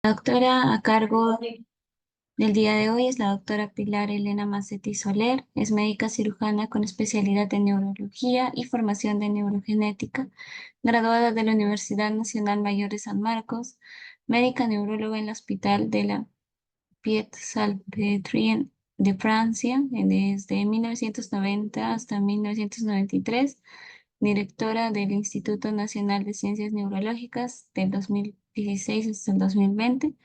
La doctora a cargo del día de hoy es la doctora Pilar Elena Macetti Soler. Es médica cirujana con especialidad en neurología y formación de neurogenética, graduada de la Universidad Nacional Mayor de San Marcos, médica neuróloga en el Hospital de la Piet-Salpêtrière de Francia desde 1990 hasta 1993, directora del Instituto Nacional de Ciencias Neurológicas del 2016 hasta el 2020,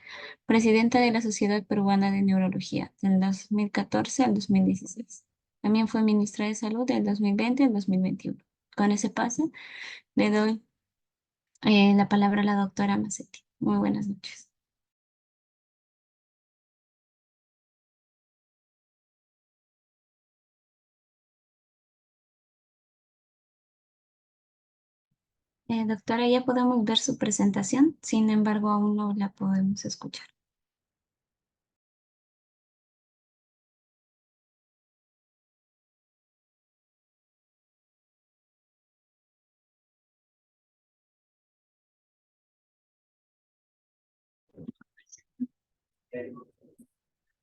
presidenta de la Sociedad Peruana de Neurología del 2014 al 2016. También fue ministra de Salud del 2020 al 2021. Con ese paso, le doy la palabra a la doctora Macetti. Muy buenas noches. Doctora, ya podemos ver su presentación, sin embargo, aún no la podemos escuchar.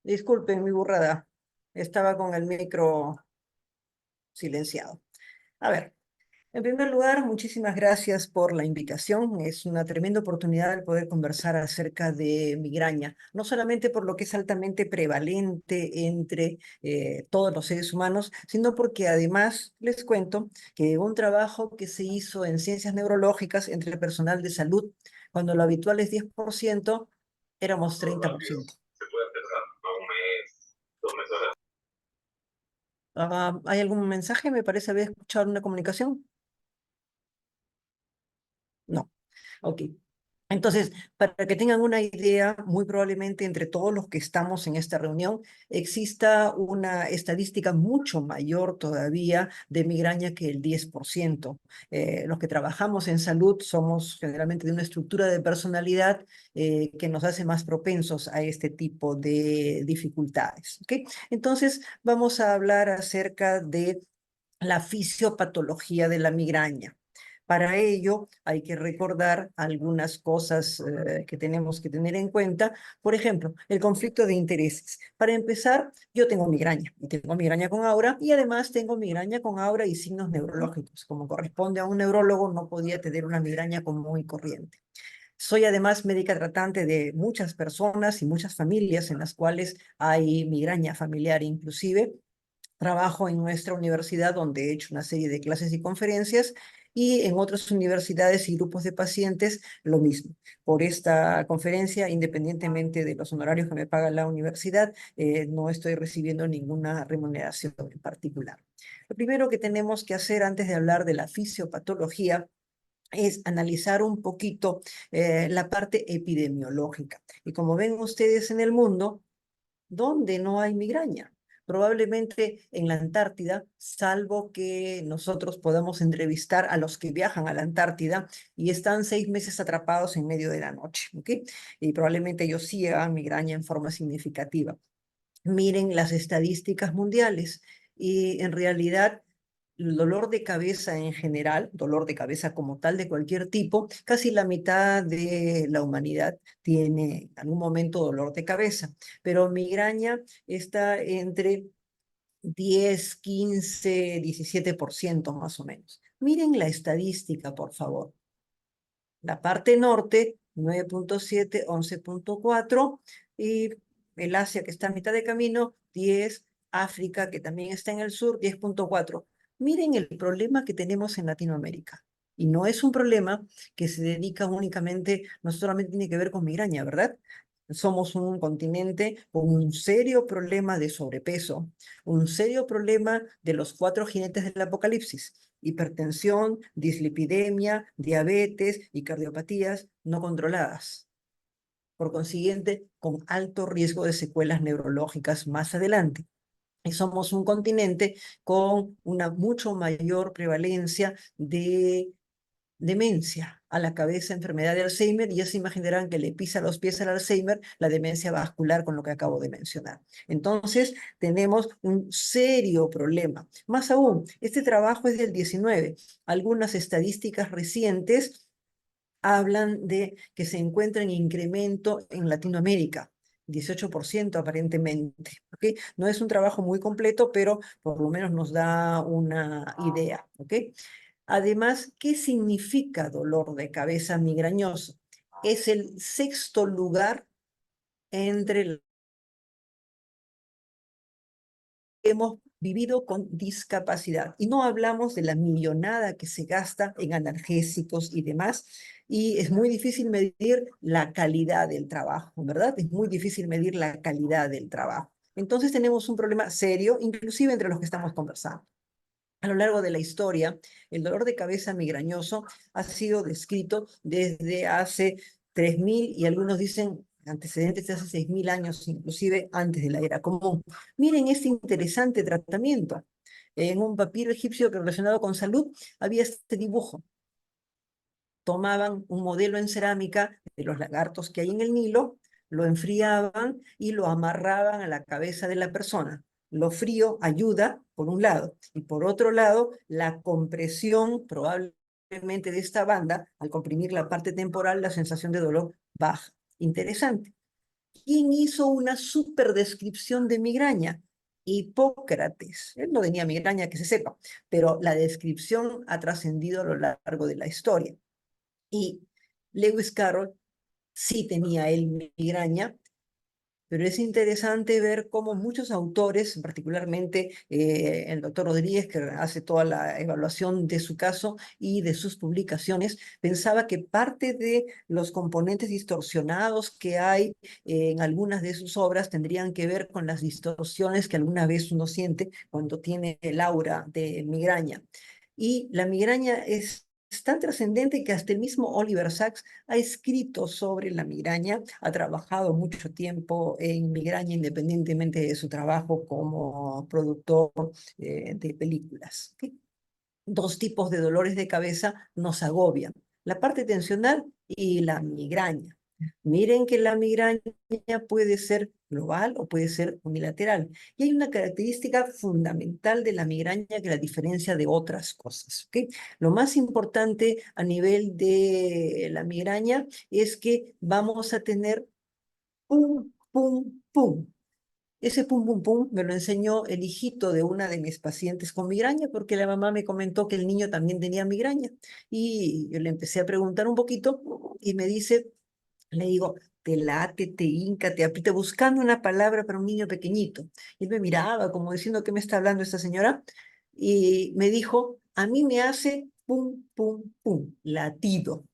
Disculpen mi burrada, estaba con el micro silenciado. A ver, en primer lugar, muchísimas gracias por la invitación. Es una tremenda oportunidad el poder conversar acerca de migraña, no solamente por lo que es altamente prevalente entre todos los seres humanos, sino porque además les cuento que un trabajo que se hizo en ciencias neurológicas entre el personal de salud, cuando lo habitual es 10%, éramos 30%. ¿Hay algún mensaje? Me parece haber escuchado una comunicación. No. Ok. Entonces, para que tengan una idea, muy probablemente entre todos los que estamos en esta reunión exista una estadística mucho mayor todavía de migraña que el 10%. Los que trabajamos en salud somos generalmente de una estructura de personalidad que nos hace más propensos a este tipo de dificultades. ¿Ok? Entonces, vamos a hablar acerca de la fisiopatología de la migraña. Para ello hay que recordar algunas cosas que tenemos que tener en cuenta. Por ejemplo, el conflicto de intereses. Para empezar, yo tengo migraña, y tengo migraña con aura, y además tengo migraña con aura y signos neurológicos. Como corresponde a un neurólogo, no podía tener una migraña común y corriente. Soy además médica tratante de muchas personas y muchas familias en las cuales hay migraña familiar inclusive. Trabajo en nuestra universidad donde he hecho una serie de clases y conferencias y en otras universidades y grupos de pacientes lo mismo. Por esta conferencia, independientemente de los honorarios que me paga la universidad, no estoy recibiendo ninguna remuneración en particular. Lo primero que tenemos que hacer antes de hablar de la fisiopatología es analizar un poquito la parte epidemiológica. Y como ven ustedes en el mundo, ¿dónde no hay migraña? Probablemente en la Antártida, salvo que nosotros podamos entrevistar a los que viajan a la Antártida y están 6 meses atrapados en medio de la noche, ¿ok? Y probablemente ellos sí hagan migraña en forma significativa. Miren las estadísticas mundiales y en realidad el dolor de cabeza en general, dolor de cabeza como tal de cualquier tipo, casi la mitad de la humanidad tiene en algún momento dolor de cabeza, pero migraña está entre 10, 15, 17% más o menos. Miren la estadística, por favor. La parte norte, 9.7, 11.4, y el Asia, que está a mitad de camino, 10, África, que también está en el sur, 10.4. Miren el problema que tenemos en Latinoamérica. Y no es un problema que se dedica únicamente, no solamente tiene que ver con migraña, ¿verdad? Somos un continente con un serio problema de sobrepeso, un serio problema de los 4 jinetes del apocalipsis: hipertensión, dislipidemia, diabetes y cardiopatías no controladas. Por consiguiente, con alto riesgo de secuelas neurológicas más adelante. Y somos un continente con una mucho mayor prevalencia de demencia a la cabeza, enfermedad de Alzheimer, y ya se imaginarán que le pisa los pies al Alzheimer la demencia vascular con lo que acabo de mencionar. Entonces, tenemos un serio problema. Más aún, este trabajo es del 19. Algunas estadísticas recientes hablan de que se encuentra en incremento en Latinoamérica. 18% aparentemente, ¿ok? No es un trabajo muy completo, pero por lo menos nos da una idea, ¿ok? Además, ¿qué significa dolor de cabeza migrañoso? Es el sexto lugar entre hemos vivido con discapacidad. Y no hablamos de la millonada que se gasta en analgésicos y demás. Y es muy difícil medir la calidad del trabajo, ¿verdad? Es muy difícil medir la calidad del trabajo. Entonces tenemos un problema serio, inclusive entre los que estamos conversando. A lo largo de la historia, el dolor de cabeza migrañoso ha sido descrito desde hace 3.000 y algunos dicen antecedentes de hace 6.000 años, inclusive antes de la era común. Miren este interesante tratamiento. En un papiro egipcio relacionado con salud había este dibujo. Tomaban un modelo en cerámica de los lagartos que hay en el Nilo, lo enfriaban y lo amarraban a la cabeza de la persona. Lo frío ayuda, por un lado, y por otro lado, la compresión probablemente de esta banda, al comprimir la parte temporal, la sensación de dolor baja. Interesante. ¿Quién hizo una superdescripción de migraña? Hipócrates. Él no tenía migraña, que se sepa, pero la descripción ha trascendido a lo largo de la historia. Y Lewis Carroll sí tenía él migraña, pero es interesante ver cómo muchos autores, particularmente el doctor Rodríguez, que hace toda la evaluación de su caso y de sus publicaciones, pensaba que parte de los componentes distorsionados que hay en algunas de sus obras tendrían que ver con las distorsiones que alguna vez uno siente cuando tiene el aura de migraña. Y la migraña es tan trascendente que hasta el mismo Oliver Sacks ha escrito sobre la migraña, ha trabajado mucho tiempo en migraña independientemente de su trabajo como productor de películas. ¿Okay? Dos tipos de dolores de cabeza nos agobian, la parte tensional y la migraña. Miren que la migraña puede ser global o puede ser unilateral. Y hay una característica fundamental de la migraña que la diferencia de otras cosas. ¿Okay? Lo más importante a nivel de la migraña es que vamos a tener pum, pum, pum. Ese pum, pum, pum me lo enseñó el hijito de una de mis pacientes con migraña, porque la mamá me comentó que el niño también tenía migraña. Y yo le empecé a preguntar un poquito y me dice, le digo, te late, te hinca, te aprieta, buscando una palabra para un niño pequeñito. Y él me miraba como diciendo, ¿qué me está hablando esta señora? Y me dijo, a mí me hace pum, pum, pum, latido.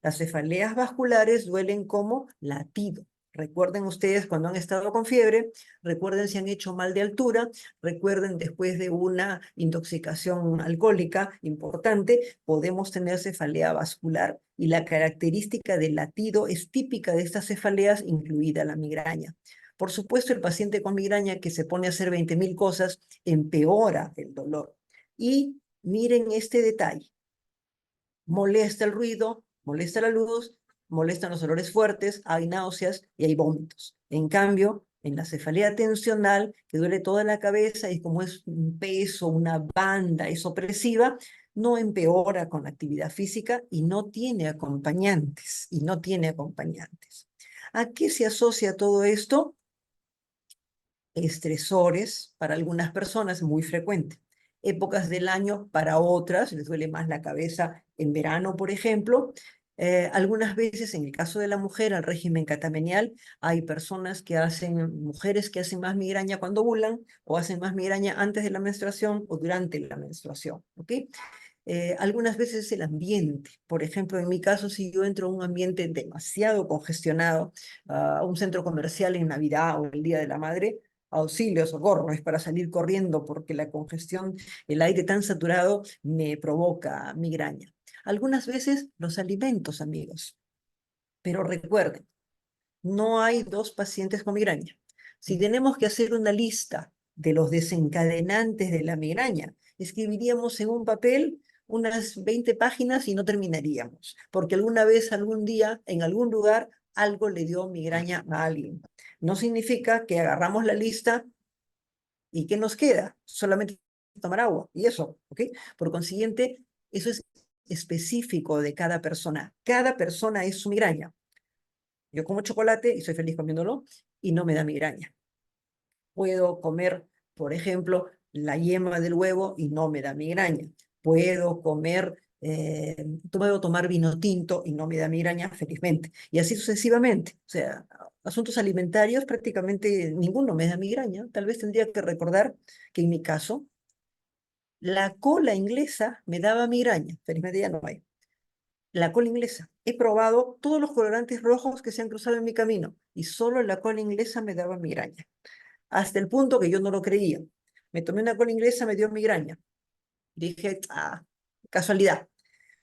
Las cefaleas vasculares duelen como latido. Recuerden ustedes cuando han estado con fiebre, recuerden si han hecho mal de altura, recuerden después de una intoxicación alcohólica importante, podemos tener cefalea vascular y la característica del latido es típica de estas cefaleas, incluida la migraña. Por supuesto, el paciente con migraña que se pone a hacer 20.000 cosas empeora el dolor. Y miren este detalle. Molesta el ruido, molesta la luz, molestan los olores fuertes, hay náuseas y hay vómitos. En cambio, en la cefalea tensional, que duele toda la cabeza y como es un peso, una banda, es opresiva, no empeora con la actividad física y no tiene acompañantes, ¿A qué se asocia todo esto? Estresores para algunas personas, muy frecuente. Épocas del año para otras, les duele más la cabeza en verano, por ejemplo. Algunas veces, en el caso de la mujer, al régimen catamenial, hay mujeres que hacen más migraña cuando ovulan, o hacen más migraña antes de la menstruación o durante la menstruación, ¿ok? Algunas veces el ambiente, por ejemplo, en mi caso, si yo entro a un ambiente demasiado congestionado, a un centro comercial en Navidad o el Día de la Madre, auxilio, socorro, es para salir corriendo porque la congestión, el aire tan saturado me provoca migraña. Algunas veces los alimentos, amigos, pero recuerden, no hay dos pacientes con migraña. Si tenemos que hacer una lista de los desencadenantes de la migraña, escribiríamos en un papel unas 20 páginas y no terminaríamos, porque alguna vez, algún día, en algún lugar, algo le dio migraña a alguien. No significa que agarramos la lista y ¿qué nos queda? Solamente tomar agua y eso, ¿ok? Por consiguiente, eso es específico de cada persona. Cada persona es su migraña. Yo como chocolate y soy feliz comiéndolo y no me da migraña. Puedo comer, por ejemplo, la yema del huevo y no me da migraña. Puedo comer, puedo tomar vino tinto y no me da migraña, felizmente. Y así sucesivamente. O sea, asuntos alimentarios prácticamente ninguno me da migraña. Tal vez tendría que recordar que en mi caso, la cola inglesa me daba migraña. Felizmente ya no hay. La cola inglesa. He probado todos los colorantes rojos que se han cruzado en mi camino y solo la cola inglesa me daba migraña. Hasta el punto que yo no lo creía. Me tomé una cola inglesa, me dio migraña. Dije, casualidad.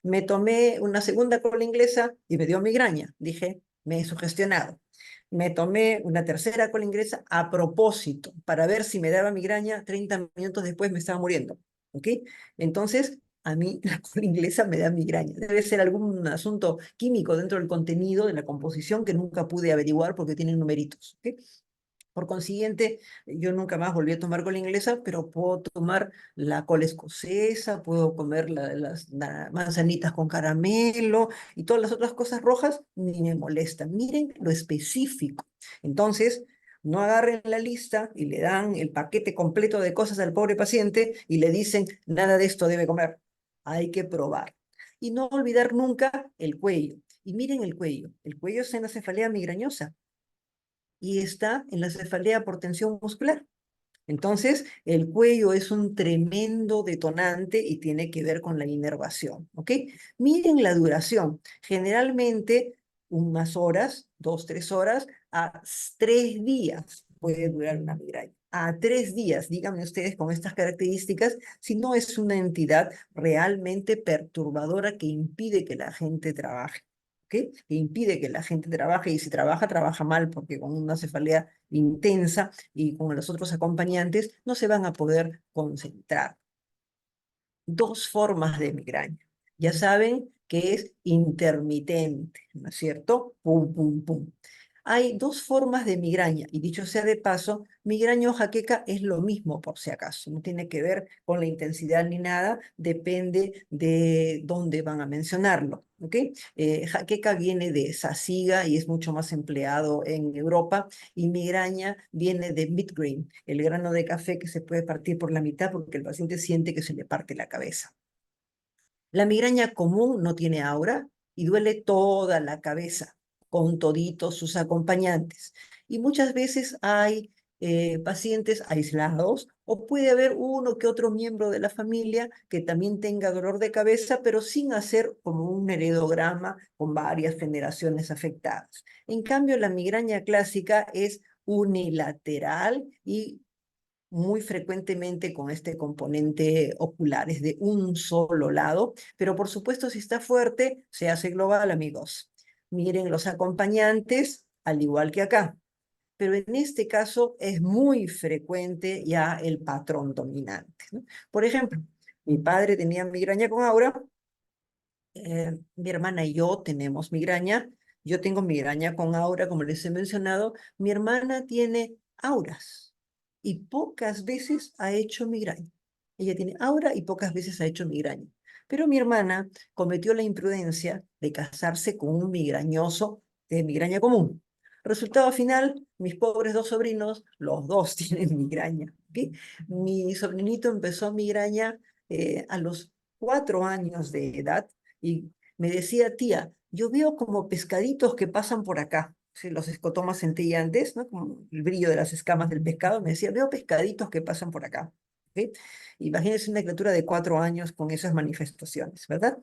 Me tomé una segunda cola inglesa y me dio migraña. Dije, me he sugestionado. Me tomé una tercera cola inglesa a propósito, para ver si me daba migraña. 30 minutos después me estaba muriendo. ¿Ok? Entonces, a mí la cola inglesa me da migraña. Debe ser algún asunto químico dentro del contenido, de la composición, que nunca pude averiguar porque tienen numeritos. ¿Ok? Por consiguiente, yo nunca más volví a tomar cola inglesa, pero puedo tomar la cola escocesa, puedo comer las manzanitas con caramelo y todas las otras cosas rojas, ni me molestan. Miren lo específico. Entonces, no agarren la lista y le dan el paquete completo de cosas al pobre paciente y le dicen, nada de esto debe comer. Hay que probar. Y no olvidar nunca el cuello. Y miren el cuello. El cuello es una cefalea migrañosa y está en la cefalea por tensión muscular. Entonces, el cuello es un tremendo detonante y tiene que ver con la inervación, ¿ok? Miren la duración. Generalmente, unas horas, 2, 3 horas, a 3 días puede durar una migraña. A 3 días, díganme ustedes con estas características, si no es una entidad realmente perturbadora que impide que la gente trabaje. ¿Ok? Que impide que la gente trabaje y si trabaja, trabaja mal porque con una cefalea intensa y con los otros acompañantes no se van a poder concentrar. Dos formas de migraña. Ya saben que es intermitente, ¿no es cierto? Pum, pum, pum. Hay dos formas de migraña, y dicho sea de paso, migraña o jaqueca es lo mismo por si acaso, no tiene que ver con la intensidad ni nada, depende de dónde van a mencionarlo, ¿ok? Jaqueca viene de sasiga y es mucho más empleado en Europa, y migraña viene de midgrain, el grano de café que se puede partir por la mitad porque el paciente siente que se le parte la cabeza. La migraña común no tiene aura y duele toda la cabeza, con toditos sus acompañantes. Y muchas veces hay pacientes aislados o puede haber uno que otro miembro de la familia que también tenga dolor de cabeza, pero sin hacer como un heredograma con varias generaciones afectadas. En cambio, la migraña clásica es unilateral y muy frecuentemente con este componente ocular, es de un solo lado, pero por supuesto si está fuerte, se hace global, amigos. Miren los acompañantes, al igual que acá, pero en este caso es muy frecuente ya el patrón dominante, ¿no? Por ejemplo, mi padre tenía migraña con aura, mi hermana y yo tenemos migraña, yo tengo migraña con aura, como les he mencionado, mi hermana tiene auras y pocas veces ha hecho migraña. Ella tiene aura y pocas veces ha hecho migraña. Pero mi hermana cometió la imprudencia de casarse con un migrañoso de migraña común. Resultado final, mis pobres dos sobrinos, los dos tienen migraña. ¿Ok? Mi sobrinito empezó migraña a los 4 años de edad y me decía, tía, yo veo como pescaditos que pasan por acá, ¿sí? Los escotomas centelleantes, ¿no? Como el brillo de las escamas del pescado, me decía, veo pescaditos que pasan por acá. ¿Sí? Imagínense una criatura de 4 años con esas manifestaciones, ¿verdad?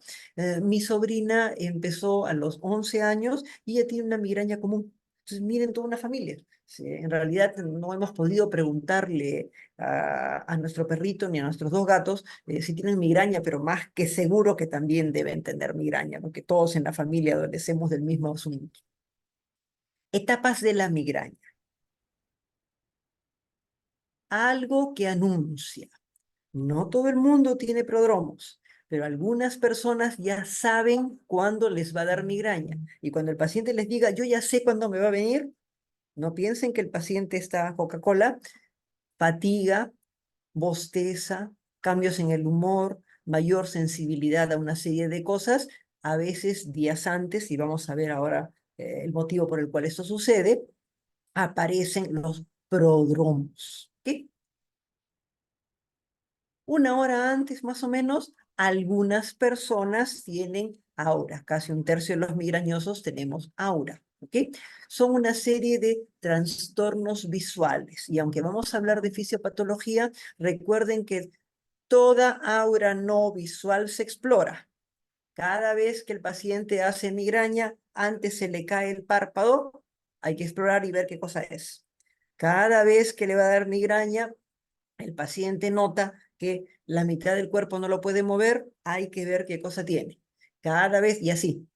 Mi sobrina empezó a los 11 años y ella tiene una migraña común. Entonces, miren toda una familia. Sí, en realidad no hemos podido preguntarle a nuestro perrito ni a nuestros dos gatos si tienen migraña, pero más que seguro que también deben tener migraña, porque todos en la familia adolecemos del mismo asunto. Etapas de la migraña. Algo que anuncia. No todo el mundo tiene prodromos, pero algunas personas ya saben cuándo les va a dar migraña. Y cuando el paciente les diga, yo ya sé cuándo me va a venir, no piensen que el paciente está a Coca-Cola, fatiga, bosteza, cambios en el humor, mayor sensibilidad a una serie de cosas, a veces días antes, y vamos a ver ahora el motivo por el cual esto sucede, aparecen los prodromos. ¿Ok? Una hora antes, más o menos, algunas personas tienen aura. Casi un tercio de los migrañosos tenemos aura. ¿Ok? Son una serie de trastornos visuales. Y aunque vamos a hablar de fisiopatología, recuerden que toda aura no visual se explora. Cada vez que el paciente hace migraña, antes se le cae el párpado, hay que explorar y ver qué cosa es. Cada vez que le va a dar migraña, el paciente nota que la mitad del cuerpo no lo puede mover, hay que ver qué cosa tiene. Cada vez, y así,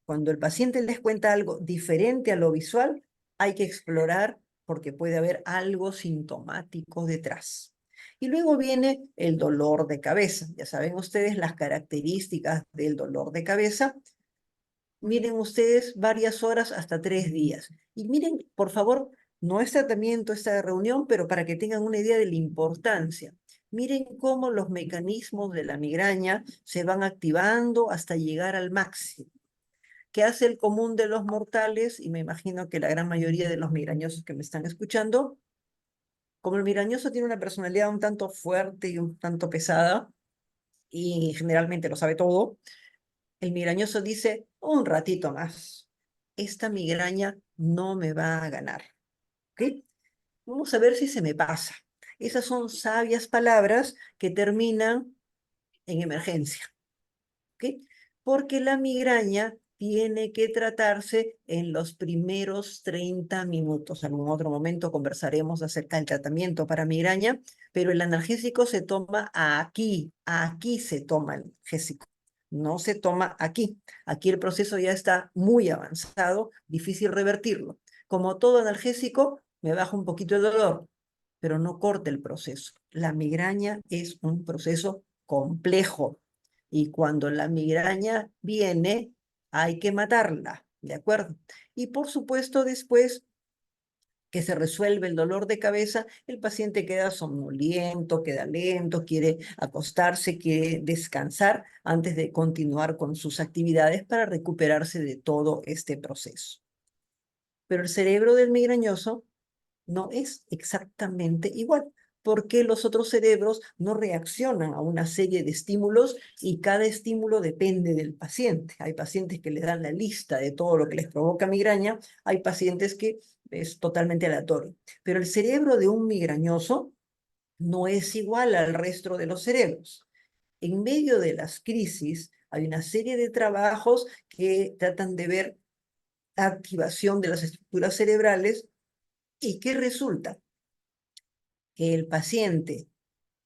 cuando el paciente les cuenta algo diferente a lo visual, hay que explorar porque puede haber algo sintomático detrás. Y luego viene el dolor de cabeza. Ya saben ustedes las características del dolor de cabeza. Miren ustedes varias horas hasta 3 días. Y miren, por favor, no es tratamiento esta reunión, pero para que tengan una idea de la importancia. Miren cómo los mecanismos de la migraña se van activando hasta llegar al máximo. ¿Qué hace el común de los mortales? Y me imagino que la gran mayoría de los migrañosos que me están escuchando, como el migrañoso tiene una personalidad un tanto fuerte y un tanto pesada, y generalmente lo sabe todo, el migrañoso dice, un ratito más, esta migraña no me va a ganar. ¿Ok? Vamos a ver si se me pasa. Esas son sabias palabras que terminan en emergencia. ¿Ok? Porque la migraña tiene que tratarse en los primeros 30 minutos. En algún otro momento conversaremos acerca del tratamiento para migraña, pero el analgésico se toma aquí se toma el analgésico, no se toma aquí. Aquí el proceso ya está muy avanzado, difícil revertirlo. Como todo analgésico, me baja un poquito el dolor, pero no corta el proceso. La migraña es un proceso complejo y cuando la migraña viene, hay que matarla, ¿de acuerdo? Y por supuesto, después que se resuelve el dolor de cabeza, el paciente queda somnoliento, queda lento, quiere acostarse, quiere descansar antes de continuar con sus actividades para recuperarse de todo este proceso. Pero el cerebro del migrañoso no es exactamente igual, porque los otros cerebros no reaccionan a una serie de estímulos y cada estímulo depende del paciente. Hay pacientes que le dan la lista de todo lo que les provoca migraña, hay pacientes que es totalmente aleatorio. Pero el cerebro de un migrañoso no es igual al resto de los cerebros. En medio de las crisis hay una serie de trabajos que tratan de ver activación de las estructuras cerebrales y ¿qué resulta? Que el paciente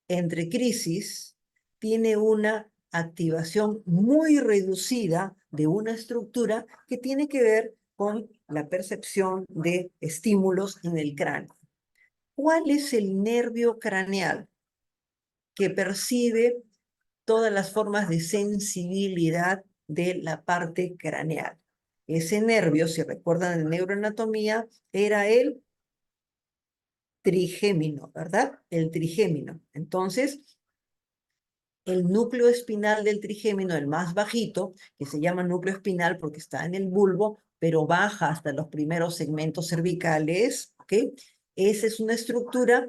entre crisis tiene una activación muy reducida de una estructura que tiene que ver con la percepción de estímulos en el cráneo. ¿Cuál es el nervio craneal que percibe todas las formas de sensibilidad de la parte craneal? Ese nervio, si recuerdan en neuroanatomía, era el trigémino, ¿verdad? El trigémino. Entonces, el núcleo espinal del trigémino, el más bajito, que se llama núcleo espinal porque está en el bulbo, pero baja hasta los primeros segmentos cervicales, ¿ok? Esa es una estructura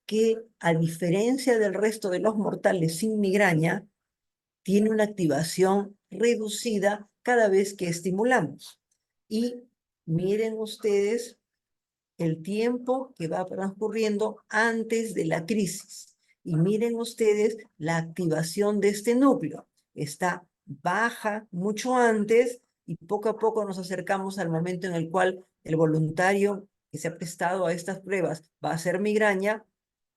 que, a diferencia del resto de los mortales sin migraña, tiene una activación reducida cada vez que estimulamos. Y miren ustedes el tiempo que va transcurriendo antes de la crisis. Y miren ustedes la activación de este núcleo. Está baja mucho antes y poco a poco nos acercamos al momento en el cual el voluntario que se ha prestado a estas pruebas va a hacer migraña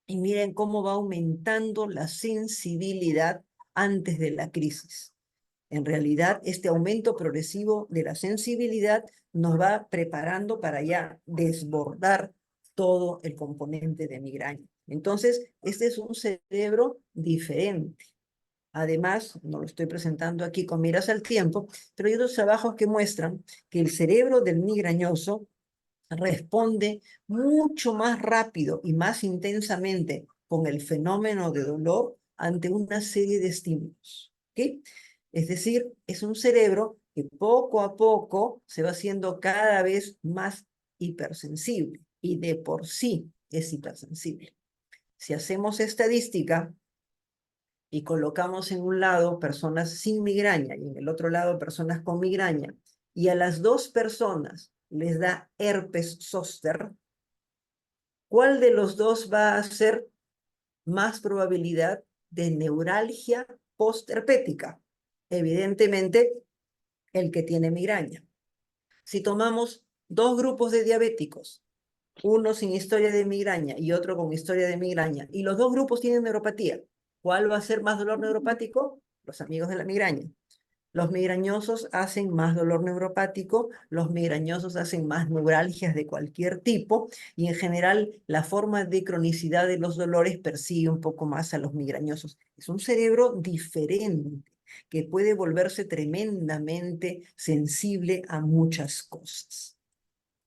y miren cómo va aumentando la sensibilidad antes de la crisis. En realidad, este aumento progresivo de la sensibilidad nos va preparando para ya desbordar todo el componente de migraña. Entonces, este es un cerebro diferente. Además, no lo estoy presentando aquí con miras al tiempo, pero hay otros trabajos que muestran que el cerebro del migrañoso responde mucho más rápido y más intensamente con el fenómeno de dolor ante una serie de estímulos. ¿Ok? Es decir, es un cerebro que poco a poco se va haciendo cada vez más hipersensible y de por sí es hipersensible. Si hacemos estadística y colocamos en un lado personas sin migraña y en el otro lado personas con migraña, y a las dos personas les da herpes zóster, ¿cuál de los dos va a ser más probabilidad de neuralgia postherpética? Evidentemente, el que tiene migraña. Si tomamos dos grupos de diabéticos, uno sin historia de migraña y otro con historia de migraña, y los dos grupos tienen neuropatía, ¿cuál va a ser más dolor neuropático? Los amigos de la migraña. Los migrañosos hacen más dolor neuropático, los migrañosos hacen más neuralgias de cualquier tipo y en general la forma de cronicidad de los dolores persigue un poco más a los migrañosos. Es un cerebro diferente que puede volverse tremendamente sensible a muchas cosas.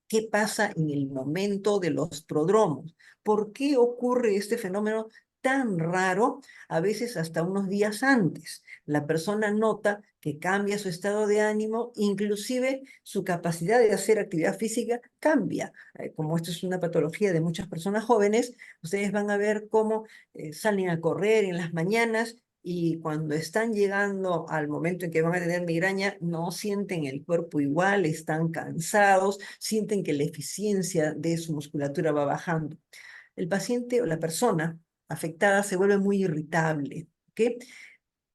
¿Qué pasa en el momento de los prodromos? ¿Por qué ocurre este fenómeno tan raro, a veces hasta unos días antes? La persona nota que cambia su estado de ánimo, inclusive su capacidad de hacer actividad física cambia. Como esto es una patología de muchas personas jóvenes, ustedes van a ver cómo salen a correr en las mañanas y cuando están llegando al momento en que van a tener migraña, no sienten el cuerpo igual, están cansados, sienten que la eficiencia de su musculatura va bajando. El paciente o la persona afectada se vuelve muy irritable, ¿ok?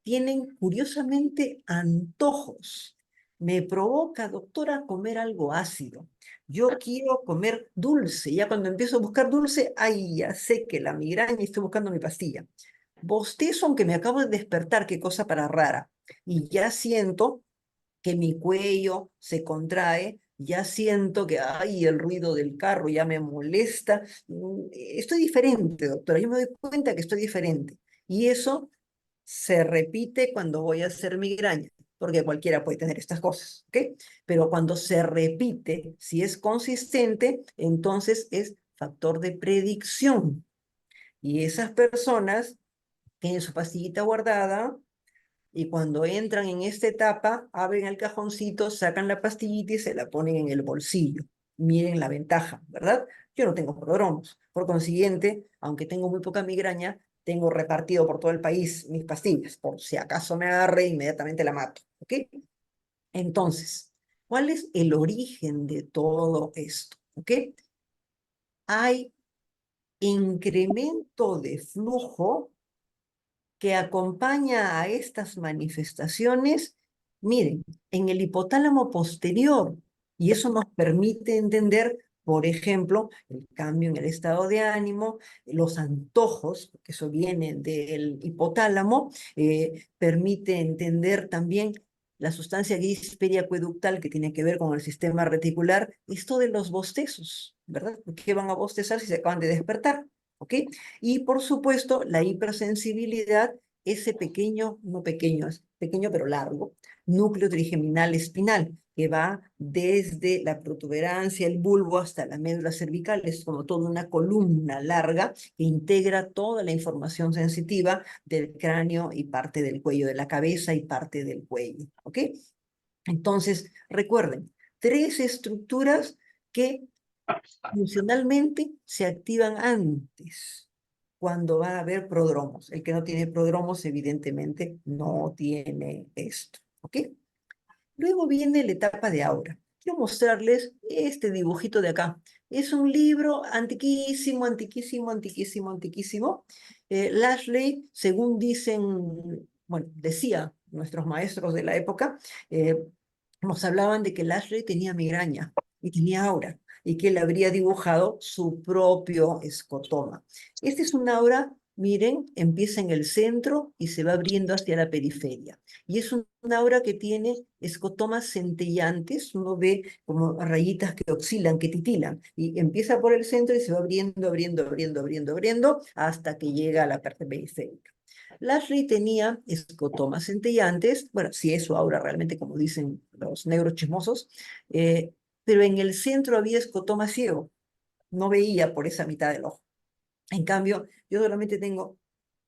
Tienen curiosamente antojos. Me provoca, doctora, comer algo ácido. Yo quiero comer dulce. Ya cuando empiezo a buscar dulce, ay, ya sé que la migraña y estoy buscando mi pastilla. Bostezo, aunque me acabo de despertar, qué cosa para rara. Y ya siento que mi cuello se contrae, ya siento que, ay, el ruido del carro ya me molesta. Estoy diferente, doctora, yo me doy cuenta que estoy diferente. Y eso se repite cuando voy a hacer migraña, porque cualquiera puede tener estas cosas, ¿ok? Pero cuando se repite, si es consistente, entonces es factor de predicción. Y esas personas tienen su pastillita guardada y cuando entran en esta etapa, abren el cajoncito, sacan la pastillita y se la ponen en el bolsillo. Miren la ventaja, ¿verdad? Yo no tengo prodromos. Por consiguiente, aunque tengo muy poca migraña, tengo repartido por todo el país mis pastillas. Por si acaso me agarre, inmediatamente la mato. ¿Ok? Entonces, ¿cuál es el origen de todo esto? ¿Ok? Hay incremento de flujo que acompaña a estas manifestaciones, miren, en el hipotálamo posterior, y eso nos permite entender, por ejemplo, el cambio en el estado de ánimo, los antojos, porque eso viene del hipotálamo, permite entender también la sustancia gris periacueductal que tiene que ver con el sistema reticular, esto de los bostezos, ¿verdad? ¿Por qué van a bostezar si se acaban de despertar? ¿Ok? Y por supuesto, la hipersensibilidad, ese pequeño, no pequeño, es pequeño pero largo, núcleo trigeminal espinal, que va desde la protuberancia, el bulbo, hasta la médula cervical, es como toda una columna larga que integra toda la información sensitiva del cráneo y parte del cuello, de la cabeza y parte del cuello. ¿Ok? Entonces, recuerden, tres estructuras que funcionalmente se activan antes, cuando va a haber prodromos. El que no tiene prodromos, evidentemente, no tiene esto. ¿Ok? Luego viene la etapa de aura. Quiero mostrarles este dibujito de acá. Es un libro antiquísimo, antiquísimo, antiquísimo, antiquísimo. Lashley, según dicen, bueno, decía nuestros maestros de la época, eh, nos hablaban de que Lashley tenía migraña y tenía aura y que él habría dibujado su propio escotoma. Este es un aura, miren, empieza en el centro y se va abriendo hacia la periferia. Y es un aura que tiene escotomas centellantes, uno ve como rayitas que oscilan, que titilan, y empieza por el centro y se va abriendo, abriendo, abriendo, abriendo, abriendo, hasta que llega a la parte periférica. Lashley tenía escotomas centellantes, bueno, si es su aura realmente, como dicen los neurochismosos, pero en el centro había escotoma ciego, no veía por esa mitad del ojo. En cambio, yo solamente tengo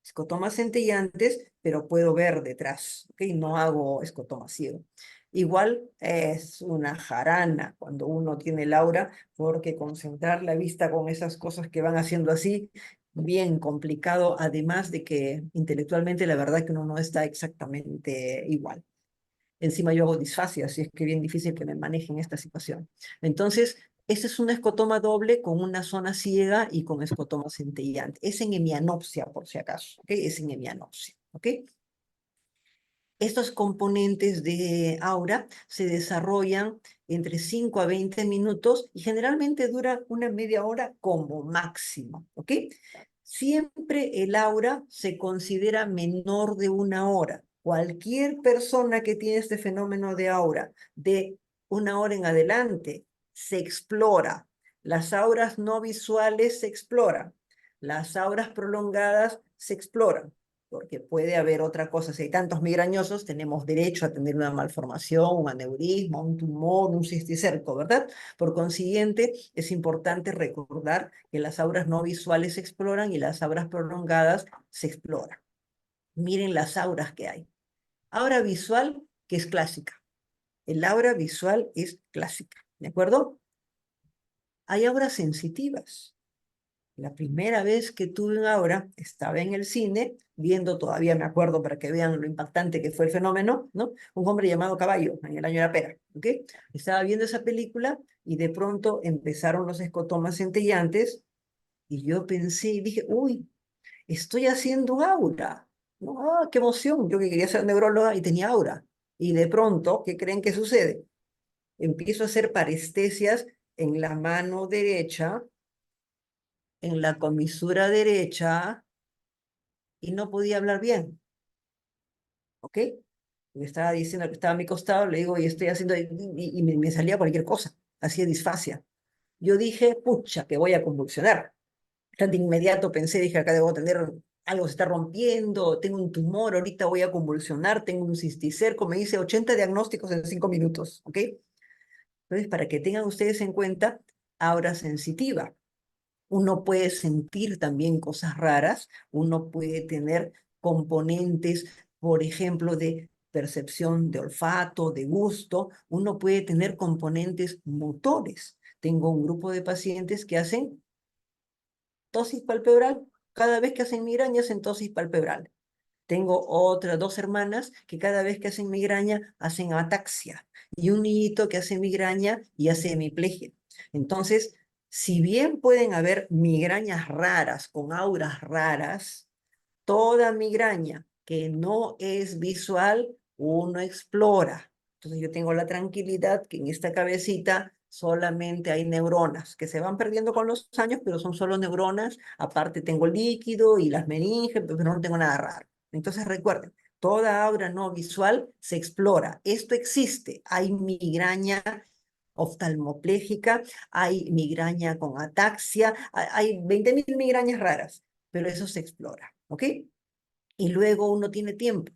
escotomas centellantes, pero puedo ver detrás, ¿ok? No hago escotoma ciego. Igual es una jarana cuando uno tiene el aura, porque concentrar la vista con esas cosas que van haciendo así, bien complicado, además de que intelectualmente la verdad que uno no está exactamente igual. Encima yo hago disfasia, así es que bien difícil que me manejen esta situación. Entonces, esta es una escotoma doble con una zona ciega y con escotoma centellante. Es en hemianopsia, por si acaso, ¿ok? Es en hemianopsia, ¿ok? Estos componentes de aura se desarrollan entre 5 a 20 minutos y generalmente dura una media hora como máximo, ¿ok? Siempre el aura se considera menor de una hora. Cualquier persona que tiene este fenómeno de aura de una hora en adelante se explora. Las auras no visuales se exploran. Las auras prolongadas se exploran porque puede haber otra cosa. Si hay tantos migrañosos, tenemos derecho a tener una malformación, un aneurisma, un tumor, un cisticerco, ¿verdad? Por consiguiente, es importante recordar que las auras no visuales se exploran y las auras prolongadas se exploran. Miren las auras que hay. Aura visual, que es clásica. El aura visual es clásica, ¿de acuerdo? Hay auras sensitivas. La primera vez que tuve un aura, estaba en el cine, viendo, todavía me acuerdo para que vean lo impactante que fue el fenómeno, ¿no? Un hombre llamado Caballo, en el año de la pera, ¿ok? Estaba viendo esa película y de pronto empezaron los escotomas centellantes y yo pensé y dije, uy, estoy haciendo aura. ¿No? ¡Ah, qué emoción! Yo que quería ser neuróloga y tenía aura. Y de pronto, ¿qué creen que sucede? Empiezo a hacer parestesias en la mano derecha, en la comisura derecha, y no podía hablar bien, ¿ok? Me estaba diciendo que estaba a mi costado, le digo, y estoy haciendo, y me salía cualquier cosa, hacía disfasia. Yo dije, pucha, que voy a convulsionar. Tan de inmediato pensé, dije, acá debo tener, algo se está rompiendo, tengo un tumor, ahorita voy a convulsionar, tengo un cisticerco, me hice 80 diagnósticos en 5 minutos, ¿ok? Entonces, para que tengan ustedes en cuenta, aura sensitiva. Uno puede sentir también cosas raras, uno puede tener componentes, por ejemplo, de percepción de olfato, de gusto, uno puede tener componentes motores. Tengo un grupo de pacientes que hacen tosis palpebral, cada vez que hacen migraña hacen tosis palpebral. Tengo otras dos hermanas que cada vez que hacen migraña hacen ataxia y un niñito que hace migraña y hace hemiplegia. Entonces, si bien pueden haber migrañas raras con auras raras, toda migraña que no es visual, uno explora. Entonces yo tengo la tranquilidad que en esta cabecita solamente hay neuronas que se van perdiendo con los años, pero son solo neuronas. Aparte tengo líquido y las meninges, pero no tengo nada raro. Entonces recuerden, toda aura no visual se explora. Esto existe. Hay migraña oftalmoplégica, hay migraña con ataxia, hay 20.000 migrañas raras, pero eso se explora, ¿ok? Y luego uno tiene tiempo.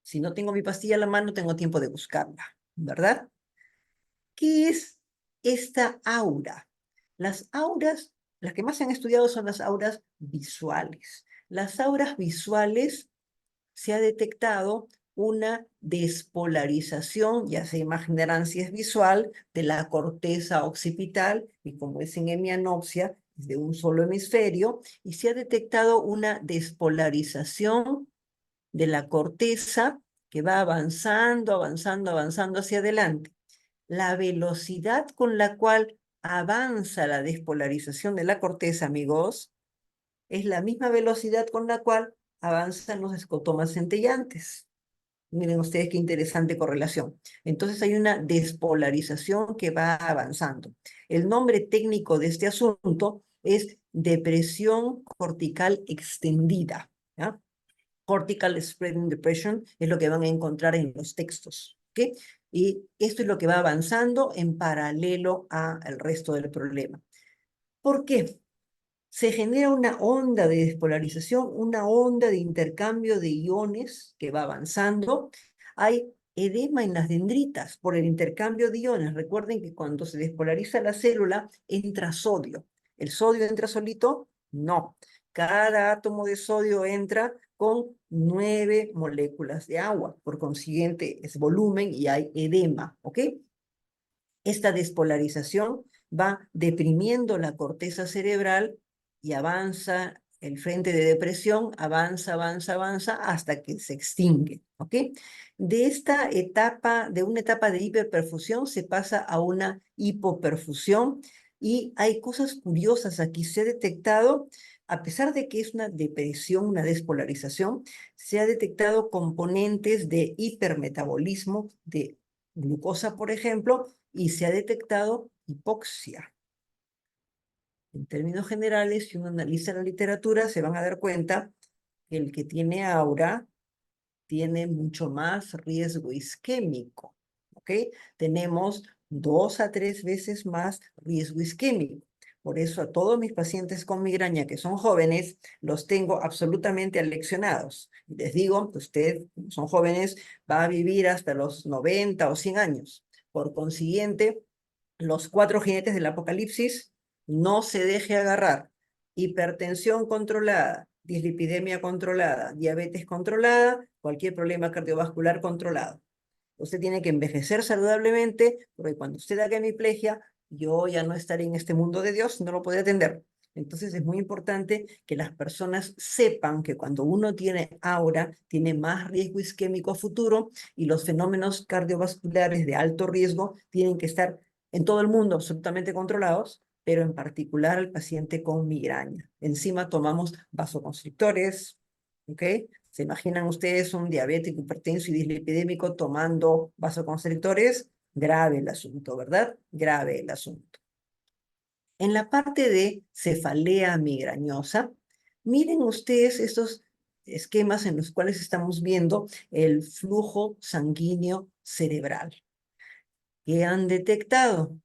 Si no tengo mi pastilla a la mano, tengo tiempo de buscarla, ¿verdad? ¿Qué es esta aura? Las auras, las que más se han estudiado son las auras visuales. Las auras visuales se ha detectado una despolarización, ya se imaginarán si es visual, de la corteza occipital, y como es en hemianopsia, es de un solo hemisferio, y se ha detectado una despolarización de la corteza que va avanzando, avanzando, avanzando hacia adelante. La velocidad con la cual avanza la despolarización de la corteza, amigos, es la misma velocidad con la cual avanzan los escotomas centellantes. Miren ustedes qué interesante correlación. Entonces hay una despolarización que va avanzando. El nombre técnico de este asunto es depresión cortical extendida. ¿Ya? Cortical Spreading Depression es lo que van a encontrar en los textos. ¿Okay? Y esto es lo que va avanzando en paralelo al resto del problema. ¿Por qué? Se genera una onda de despolarización, una onda de intercambio de iones que va avanzando. Hay edema en las dendritas por el intercambio de iones. Recuerden que cuando se despolariza la célula, entra sodio. ¿El sodio entra solito? No. Cada átomo de sodio entra con 9 moléculas de agua. Por consiguiente, es volumen y hay edema, ¿ok? Esta despolarización va deprimiendo la corteza cerebral y avanza el frente de depresión, avanza, avanza, avanza hasta que se extingue, ¿ok? De esta etapa, de una etapa de hiperperfusión se pasa a una hipoperfusión y hay cosas curiosas aquí. Se ha detectado, a pesar de que es una depresión, una despolarización, se ha detectado componentes de hipermetabolismo de glucosa, por ejemplo, y se ha detectado hipoxia. En términos generales, si uno analiza la literatura, se van a dar cuenta que el que tiene aura tiene mucho más riesgo isquémico, ¿ok? Tenemos 2 a 3 veces más riesgo isquémico. Por eso a todos mis pacientes con migraña que son jóvenes, los tengo absolutamente aleccionados. Les digo, usted, como son jóvenes, va a vivir hasta los 90 o 100 años. Por consiguiente, los 4 jinetes del apocalipsis, no se deje agarrar. Hipertensión controlada, dislipidemia controlada, diabetes controlada, cualquier problema cardiovascular controlado. Usted tiene que envejecer saludablemente, porque cuando usted haga hemiplegia, yo ya no estaré en este mundo de Dios, no lo podré atender. Entonces es muy importante que las personas sepan que cuando uno tiene aura, tiene más riesgo isquémico a futuro y los fenómenos cardiovasculares de alto riesgo tienen que estar en todo el mundo absolutamente controlados, pero en particular al paciente con migraña. Encima tomamos vasoconstrictores, ¿ok? ¿Se imaginan ustedes un diabético, hipertenso y dislipidémico tomando vasoconstrictores? Grave el asunto, ¿verdad? Grave el asunto. En la parte de cefalea migrañosa, miren ustedes estos esquemas en los cuales estamos viendo el flujo sanguíneo cerebral. ¿Qué han detectado?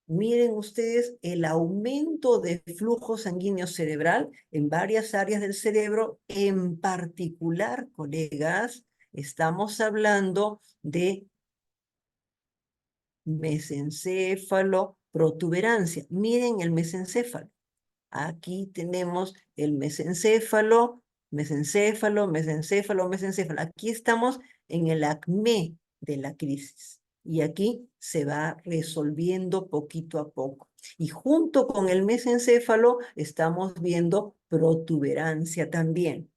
Miren ustedes el aumento de flujo sanguíneo cerebral en varias áreas del cerebro, en particular, colegas, estamos hablando de mesencéfalo, protuberancia. Miren el mesencéfalo. Aquí tenemos el mesencéfalo, mesencéfalo, mesencéfalo, mesencéfalo. Aquí estamos en el acné de la crisis. Y aquí se va resolviendo poquito a poco. Y junto con el mesencéfalo estamos viendo protuberancia también.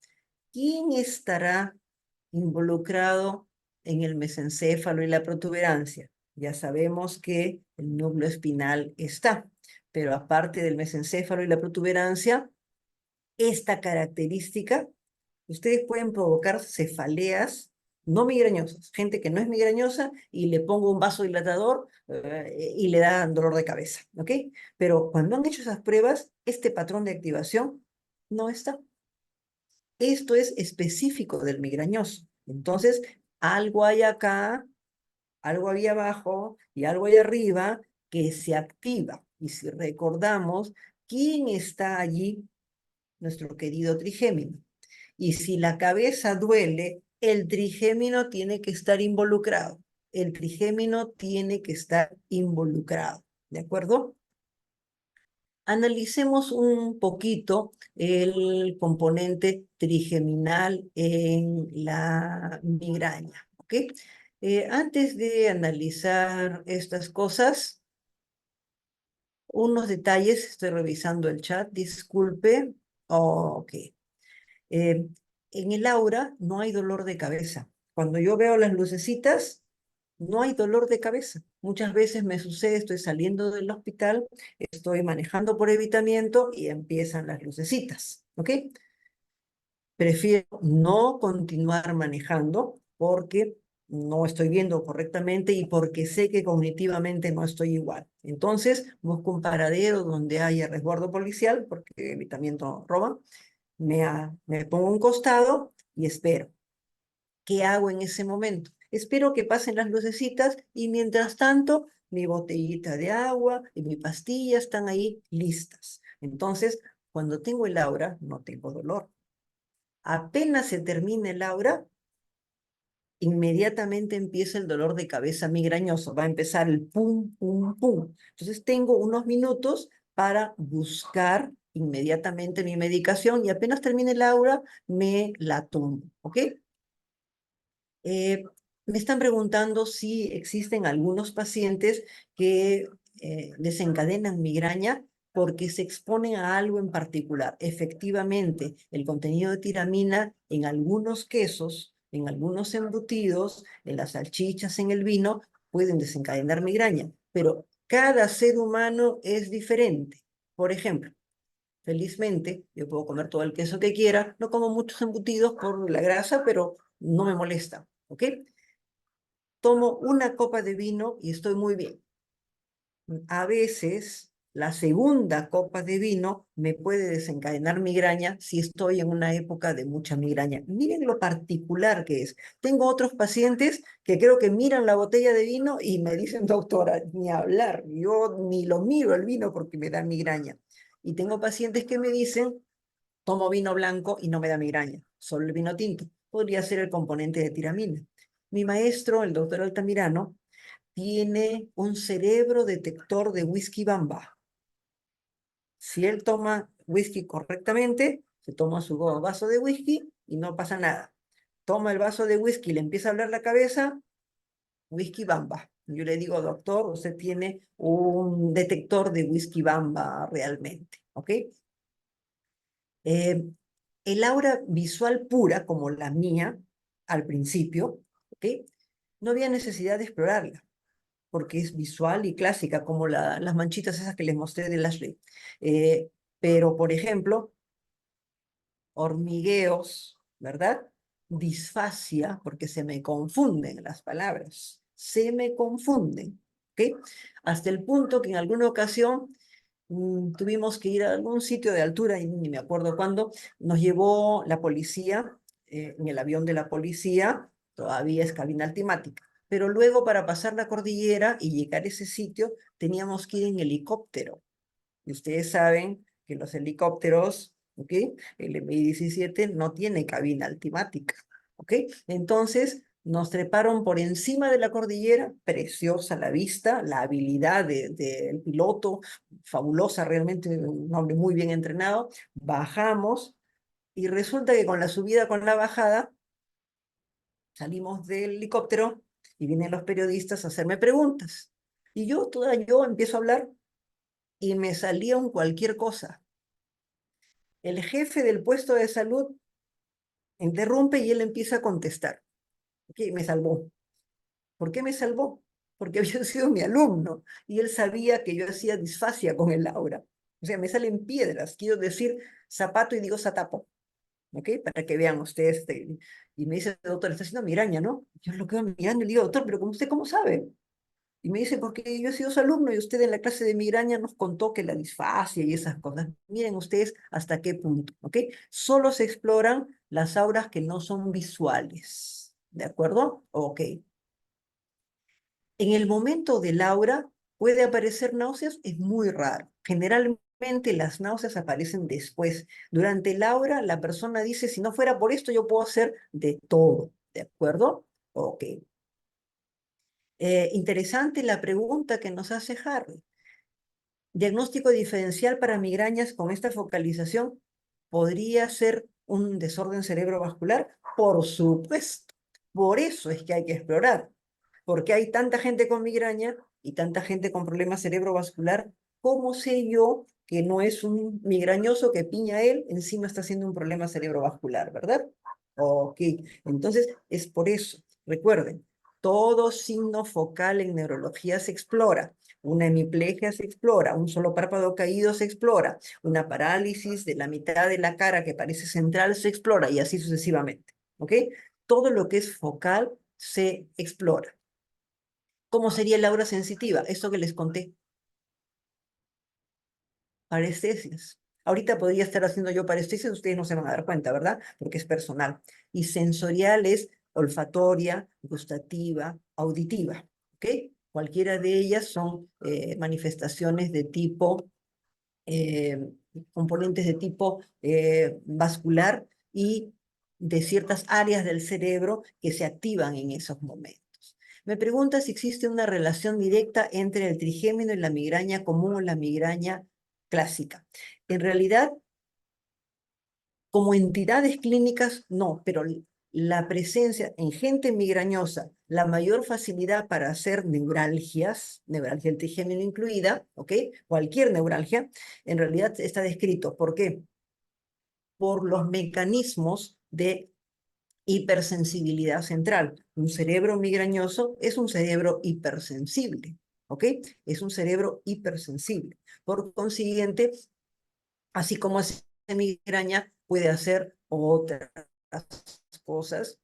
¿Quién estará involucrado en el mesencéfalo y la protuberancia? Ya sabemos que el núcleo espinal está, pero aparte del mesencéfalo y la protuberancia, esta característica, ustedes pueden provocar cefaleas no migrañosas, gente que no es migrañosa y le pongo un vasodilatador y le da dolor de cabeza, ¿ok? Pero cuando han hecho esas pruebas, este patrón de activación no está. Esto es específico del migrañoso. Entonces, algo hay acá, algo había abajo y algo hay arriba que se activa. Y si recordamos, ¿quién está allí? Nuestro querido trigémino. Y si la cabeza duele, el trigémino tiene que estar involucrado. El trigémino tiene que estar involucrado. ¿De acuerdo? Analicemos un poquito el componente trigeminal en la migraña, ¿ok? Antes de analizar estas cosas, unos detalles, estoy revisando el chat, disculpe. Ok. Eh, en el aura no hay dolor de cabeza. Cuando yo veo las lucecitas, no hay dolor de cabeza. Muchas veces me sucede, estoy saliendo del hospital, estoy manejando por evitamiento y empiezan las lucecitas, ¿ok? Prefiero no continuar manejando porque no estoy viendo correctamente y porque sé que cognitivamente no estoy igual. Entonces, busco un paradero donde haya resguardo policial, porque evitamiento roba, me pongo a un costado y espero. ¿Qué hago en ese momento? Espero que pasen las lucecitas y mientras tanto mi botellita de agua y mi pastilla están ahí listas. Entonces, cuando tengo el aura, no tengo dolor. Apenas se termine el aura, inmediatamente empieza el dolor de cabeza migrañoso. Va a empezar el pum, pum, pum. Entonces tengo unos minutos para buscar inmediatamente mi medicación y apenas termine el aura, me la tomo, ¿ok? Eh, Me están preguntando si existen algunos pacientes que desencadenan migraña porque se exponen a algo en particular. Efectivamente, el contenido de tiramina en algunos quesos, en algunos embutidos, en las salchichas, en el vino, pueden desencadenar migraña, pero cada ser humano es diferente. Por ejemplo, felizmente, yo puedo comer todo el queso que quiera, no como muchos embutidos por la grasa, pero no me molesta, ¿ok? Tomo una copa de vino y estoy muy bien. A veces, la segunda copa de vino me puede desencadenar migraña si estoy en una época de mucha migraña. Miren lo particular que es. Tengo otros pacientes que creo que miran la botella de vino y me dicen, doctora, ni hablar, yo ni lo miro el vino porque me da migraña. Y tengo pacientes que me dicen, tomo vino blanco y no me da migraña, solo el vino tinto. Podría ser el componente de tiramina. Mi maestro, el doctor Altamirano, tiene un cerebro detector de whisky bamba. Si él toma whisky correctamente, se toma su vaso de whisky y no pasa nada. Toma el vaso de whisky y le empieza a hablar la cabeza, whisky bamba. Yo le digo, doctor, usted tiene un detector de whisky bamba realmente, ¿ok? Eh, el aura visual pura, como la mía, al principio, ¿ok? No había necesidad de explorarla, porque es visual y clásica, como las manchitas esas que les mostré de Lashley. Pero, por ejemplo, hormigueos, ¿verdad? Disfasia, porque se me confunden las palabras, se me confunden, ¿ok? Hasta el punto que en alguna ocasión tuvimos que ir a algún sitio de altura, y ni me acuerdo cuándo, nos llevó la policía, en el avión de la policía, todavía es cabina altimática. Pero luego para pasar la cordillera y llegar a ese sitio teníamos que ir en helicóptero. Y ustedes saben que los helicópteros, ¿ok? El MI-17 no tiene cabina altimática, ¿ok? Entonces nos treparon por encima de la cordillera, preciosa la vista, la habilidad del piloto, fabulosa realmente, un hombre muy bien entrenado. Bajamos y resulta que con la subida, con la bajada, salimos del helicóptero y vienen los periodistas a hacerme preguntas. Y yo empiezo a hablar y me salía un cualquier cosa. El jefe del puesto de salud interrumpe y él empieza a contestar. ¿Ok? Me salvó. ¿Por qué me salvó? Porque había sido mi alumno y él sabía que yo hacía disfasia con el aura. O sea, me salen piedras. Quiero decir zapato y digo zatapo. ¿Ok? Para que vean ustedes. Y me dice, doctor, está haciendo migraña, ¿no? Yo lo quedo mirando y le digo, doctor, pero ¿usted cómo sabe? Y me dice, porque yo he sido su alumno y usted en la clase de migraña nos contó que la disfasia y esas cosas. Miren ustedes hasta qué punto, ¿ok? Solo se exploran las auras que no son visuales, ¿de acuerdo? Ok. En el momento del aura puede aparecer náuseas, es muy raro. Generalmente las náuseas aparecen después. Durante el aura la persona dice, si no fuera por esto yo puedo hacer de todo, ¿de acuerdo? Ok. Interesante la pregunta que nos hace Harry. Diagnóstico diferencial para migrañas con esta focalización podría ser un desorden cerebrovascular, por supuesto. Por eso es que hay que explorar, porque hay tanta gente con migraña y tanta gente con problema cerebrovascular. ¿Cómo sé yo que no es un migrañoso que piña él, encima está haciendo un problema cerebrovascular, ¿verdad? Ok, entonces es por eso. Recuerden, todo signo focal en neurología se explora. Una hemiplegia se explora, un solo párpado caído se explora, una parálisis de la mitad de la cara que parece central se explora y así sucesivamente. ¿Ok? Todo lo que es focal se explora. ¿Cómo sería el aura sensitiva? Esto que les conté. Parestesias. Ahorita podría estar haciendo yo parestesias, ustedes no se van a dar cuenta, ¿verdad? Porque es personal. Y sensorial es olfatoria, gustativa, auditiva. ¿Ok? Cualquiera de ellas son manifestaciones de tipo eh, componentes de tipo vascular y de ciertas áreas del cerebro que se activan en esos momentos. Me pregunta si existe una relación directa entre el trigémino y la migraña común o la migraña clásica. En realidad, como entidades clínicas, no, pero la presencia en gente migrañosa, la mayor facilidad para hacer neuralgias, neuralgia del trigémino incluida, ¿ok? Cualquier neuralgia, en realidad está descrito. ¿Por qué? Por los mecanismos de hipersensibilidad central. Un cerebro migrañoso es un cerebro hipersensible, ¿ok? Es un cerebro hipersensible. Por consiguiente, así como hace migraña, puede hacer otras cosas,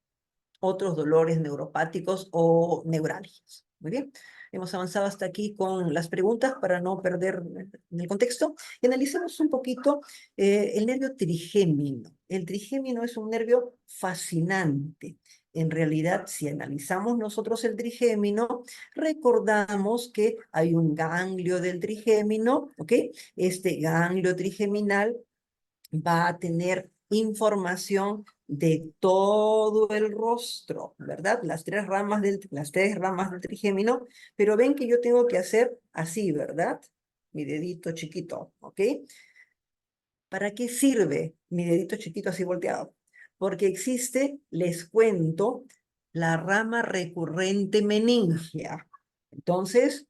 otros dolores neuropáticos o neurálgicos. Muy bien, hemos avanzado hasta aquí con las preguntas para no perder el contexto. Y analicemos un poquito el nervio trigémino. El trigémino es un nervio fascinante. En realidad, si analizamos nosotros el trigémino, recordamos que hay un ganglio del trigémino, ¿ok? Este ganglio trigeminal va a tener información de todo el rostro, ¿verdad? Las tres ramas del trigémino, pero ven que yo tengo que hacer así, ¿verdad? Mi dedito chiquito, ¿ok? ¿Para qué sirve mi dedito chiquito así volteado? Porque existe, les cuento, la rama recurrente meningea. Entonces,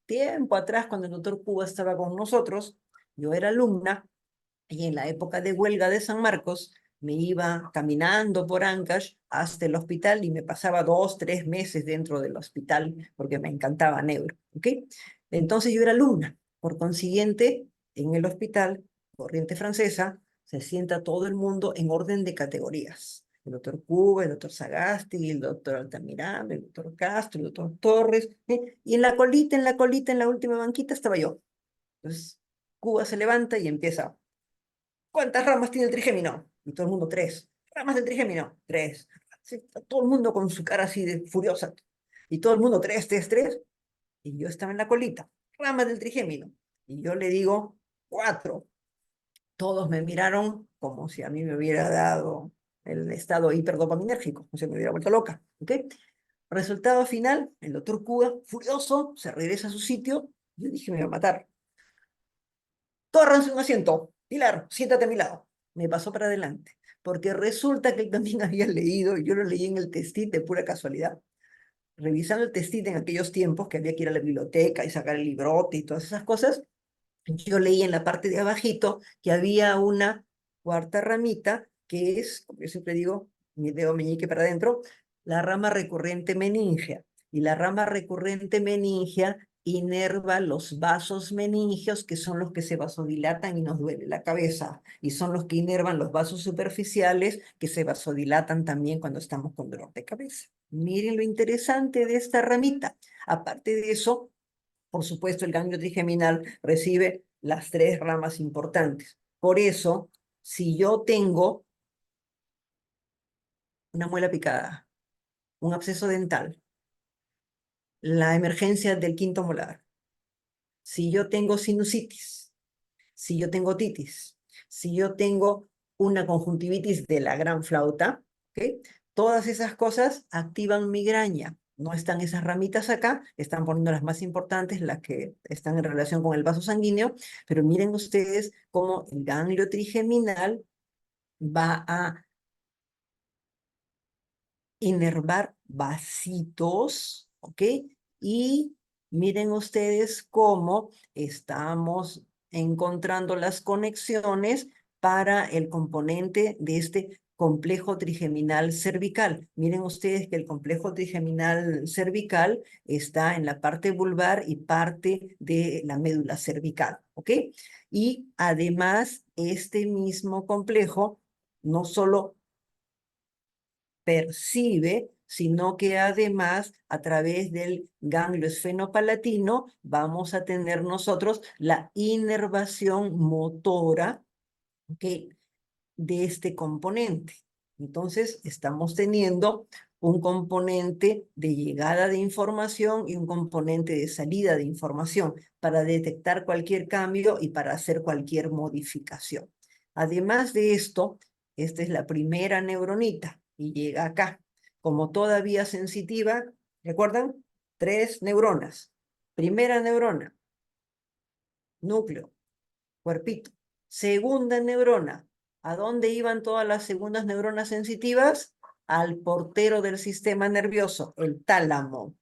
tiempo atrás, cuando el doctor Cuba estaba con nosotros, yo era alumna, y en la época de huelga de San Marcos, me iba caminando por Ancash hasta el hospital y me pasaba 2, 3 meses dentro del hospital porque me encantaba neuro, ¿ok? Entonces yo era alumna. Por consiguiente, en el hospital, corriente francesa, se sienta todo el mundo en orden de categorías. El doctor Cuba, el doctor Sagasti, el doctor Altamirano, el doctor Castro, el doctor Torres, y en la última banquita estaba yo. Entonces, Cuba se levanta y empieza. ¿Cuántas ramas tiene el trigémino? Y todo el mundo, tres. ¿Ramas del trigémino? Tres. Sí, todo el mundo con su cara así de furiosa. Y todo el mundo, tres, tres, tres. Y yo estaba en la colita. Ramas del trigémino. Y yo le digo, cuatro. Todos me miraron como si a mí me hubiera dado el estado hiperdopaminérgico, o sea, me hubiera vuelto loca. ¿Ok? Resultado final, el doctor Cuba, furioso, se regresa a su sitio. Yo dije, me va a matar. Córranse un asiento. Pilar, siéntate a mi lado. Me pasó para adelante, porque resulta que él también había leído, y yo lo leí en el testit de pura casualidad. Revisando el testit en aquellos tiempos que había que ir a la biblioteca y sacar el librote y todas esas cosas, yo leí en la parte de abajito que había una cuarta ramita, que es, como yo siempre digo, mi dedo meñique para adentro, la rama recurrente meningea. Y la rama recurrente meningea inerva los vasos meningeos, que son los que se vasodilatan y nos duele la cabeza, y son los que inervan los vasos superficiales, que se vasodilatan también cuando estamos con dolor de cabeza. Miren lo interesante de esta ramita. Aparte de eso, por supuesto, el ganglio trigeminal recibe las tres ramas importantes. Por eso, si yo tengo una muela picada, un absceso dental, la emergencia del quinto molar, si yo tengo sinusitis, si yo tengo otitis, si yo tengo una conjuntivitis de la gran flauta, ¿ok? Todas esas cosas activan migraña. No están esas ramitas acá, están poniendo las más importantes, las que están en relación con el vaso sanguíneo, pero miren ustedes cómo el ganglio trigeminal va a inervar vasitos, ¿ok? Y miren ustedes cómo estamos encontrando las conexiones para el componente de este complejo trigeminal cervical. Miren ustedes que el complejo trigeminal cervical está en la parte vulvar y parte de la médula cervical, ¿ok? Y además, este mismo complejo no solo percibe, sino que además a través del ganglio esfenopalatino vamos a tener nosotros la inervación motora, ¿ok?, de este componente. Entonces, estamos teniendo un componente de llegada de información y un componente de salida de información para detectar cualquier cambio y para hacer cualquier modificación. Además de esto, esta es la primera neuronita y llega acá. Como todavía sensitiva, ¿recuerdan? 3 neuronas. Primera neurona, núcleo. cuerpito. Segunda neurona. ¿A dónde iban todas las segundas neuronas sensitivas? Al portero del sistema nervioso, el tálamo.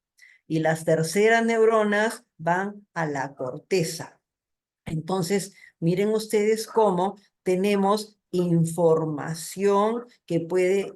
Y las terceras neuronas van a la corteza. Entonces, miren ustedes cómo tenemos información que puede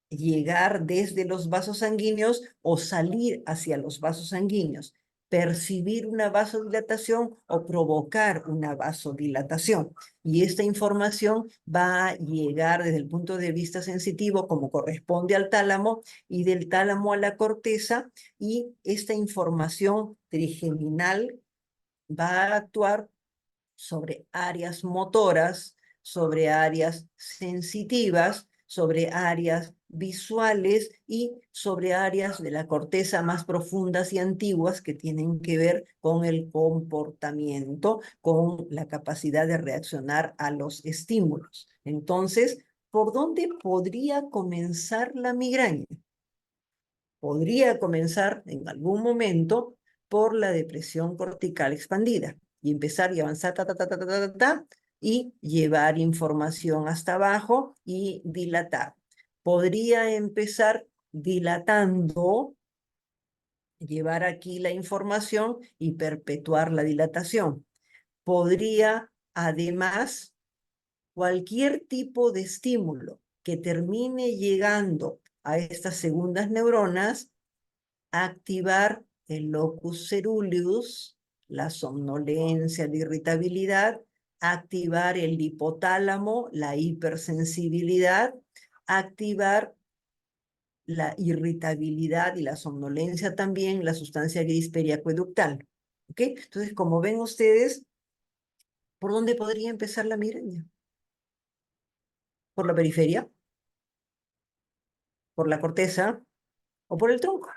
llegar desde los vasos sanguíneos o salir hacia los vasos sanguíneos, percibir una vasodilatación o provocar una vasodilatación. Y esta información va a llegar desde el punto de vista sensitivo como corresponde al tálamo y del tálamo a la corteza, y esta información trigeminal va a actuar sobre áreas motoras, sobre áreas sensitivas, sobre áreas visuales y sobre áreas de la corteza más profundas y antiguas que tienen que ver con el comportamiento, con la capacidad de reaccionar a los estímulos. Entonces, ¿por dónde podría comenzar la migraña? Podría comenzar en algún momento por la depresión cortical expandida y empezar y avanzar y llevar información hasta abajo y dilatar. Podría empezar dilatando, llevar aquí la información y perpetuar la dilatación. Podría, además, cualquier tipo de estímulo que termine llegando a estas segundas neuronas, activar el locus ceruleus, la somnolencia, la irritabilidad, activar el hipotálamo, la hipersensibilidad, activar la irritabilidad y la somnolencia también, la sustancia gris periacueductal. ¿Ok? Entonces, como ven ustedes, ¿por dónde podría empezar la migraña? ¿Por la periferia? ¿Por la corteza? ¿O por el tronco?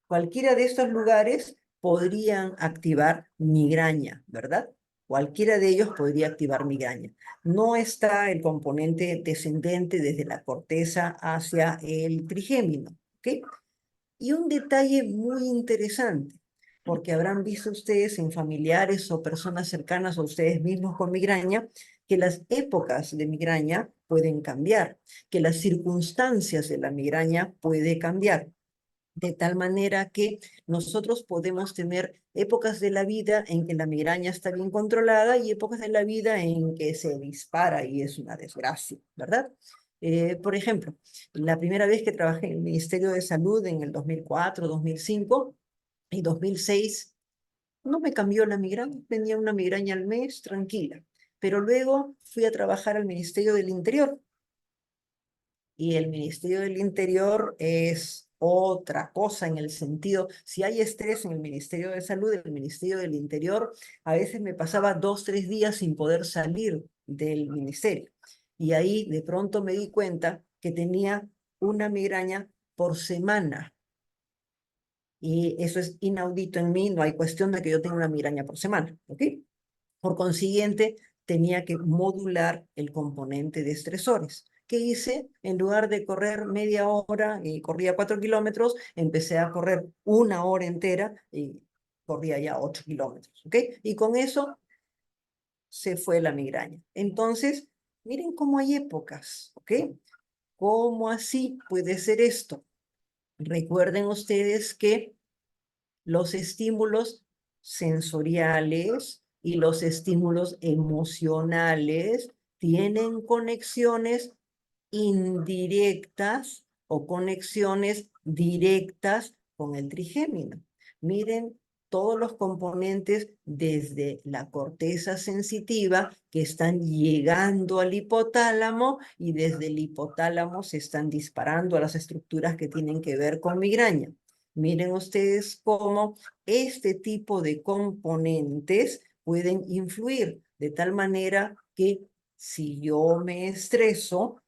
Cualquiera de estos lugares podrían activar migraña, ¿verdad? Cualquiera de ellos podría activar migraña. No está el componente descendente desde la corteza hacia el trigémino, ¿ok? Y un detalle muy interesante, porque habrán visto ustedes en familiares o personas cercanas a ustedes mismos con migraña, que las épocas de migraña pueden cambiar, que las circunstancias de la migraña pueden cambiar. De tal manera que nosotros podemos tener épocas de la vida en que la migraña está bien controlada y épocas de la vida en que se dispara y es una desgracia, ¿verdad? Por ejemplo, la primera vez que trabajé en el Ministerio de Salud en el 2004, 2005 y 2006, no me cambió la migraña, tenía una migraña al mes tranquila, pero luego fui a trabajar al Ministerio del Interior y el Ministerio del Interior es otra cosa en el sentido, si hay estrés en el Ministerio de Salud, el Ministerio del Interior, a veces me pasaba 2, 3 días sin poder salir del ministerio. Y ahí de pronto me di cuenta que tenía una migraña por semana. Y eso es inaudito en mí, no hay cuestión de que yo tenga una migraña por semana, ¿ok? Por consiguiente, tenía que modular el componente de estresores. ¿Qué hice? En lugar de correr media hora y corría 4 kilómetros, empecé a correr una hora entera y corría ya 8 kilómetros, ¿ok? Y con eso se fue la migraña. Entonces, miren cómo hay épocas, ¿ok? ¿Cómo así puede ser esto? Recuerden ustedes que los estímulos sensoriales y los estímulos emocionales tienen conexiones indirectas o conexiones directas con el trigémino. Miren todos los componentes desde la corteza sensitiva que están llegando al hipotálamo y desde el hipotálamo se están disparando a las estructuras que tienen que ver con migraña. Miren ustedes cómo este tipo de componentes pueden influir de tal manera que si yo me estreso,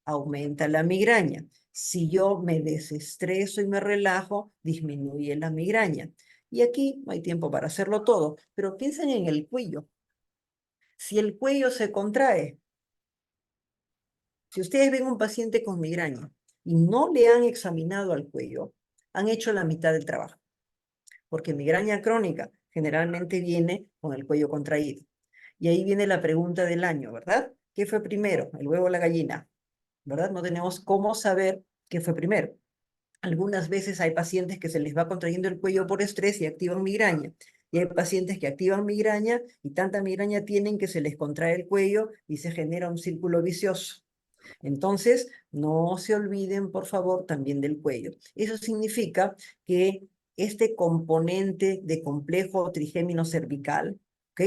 aumenta la migraña. Si yo me desestreso y me relajo, disminuye la migraña. Y aquí no hay tiempo para hacerlo todo, pero piensen en el cuello. Si el cuello se contrae, si ustedes ven un paciente con migraña y no le han examinado al cuello, han hecho la mitad del trabajo, porque migraña crónica generalmente viene con el cuello contraído. Y ahí viene la pregunta del año, ¿verdad? ¿Qué fue primero, el huevo o la gallina? ¿Verdad? No tenemos cómo saber qué fue primero. Algunas veces hay pacientes que se les va contrayendo el cuello por estrés y activan migraña. Y hay pacientes que activan migraña y tanta migraña tienen que se les contrae el cuello y se genera un círculo vicioso. Entonces, no se olviden, por favor, también del cuello. Eso significa que este componente de complejo trigémino cervical, ¿ok?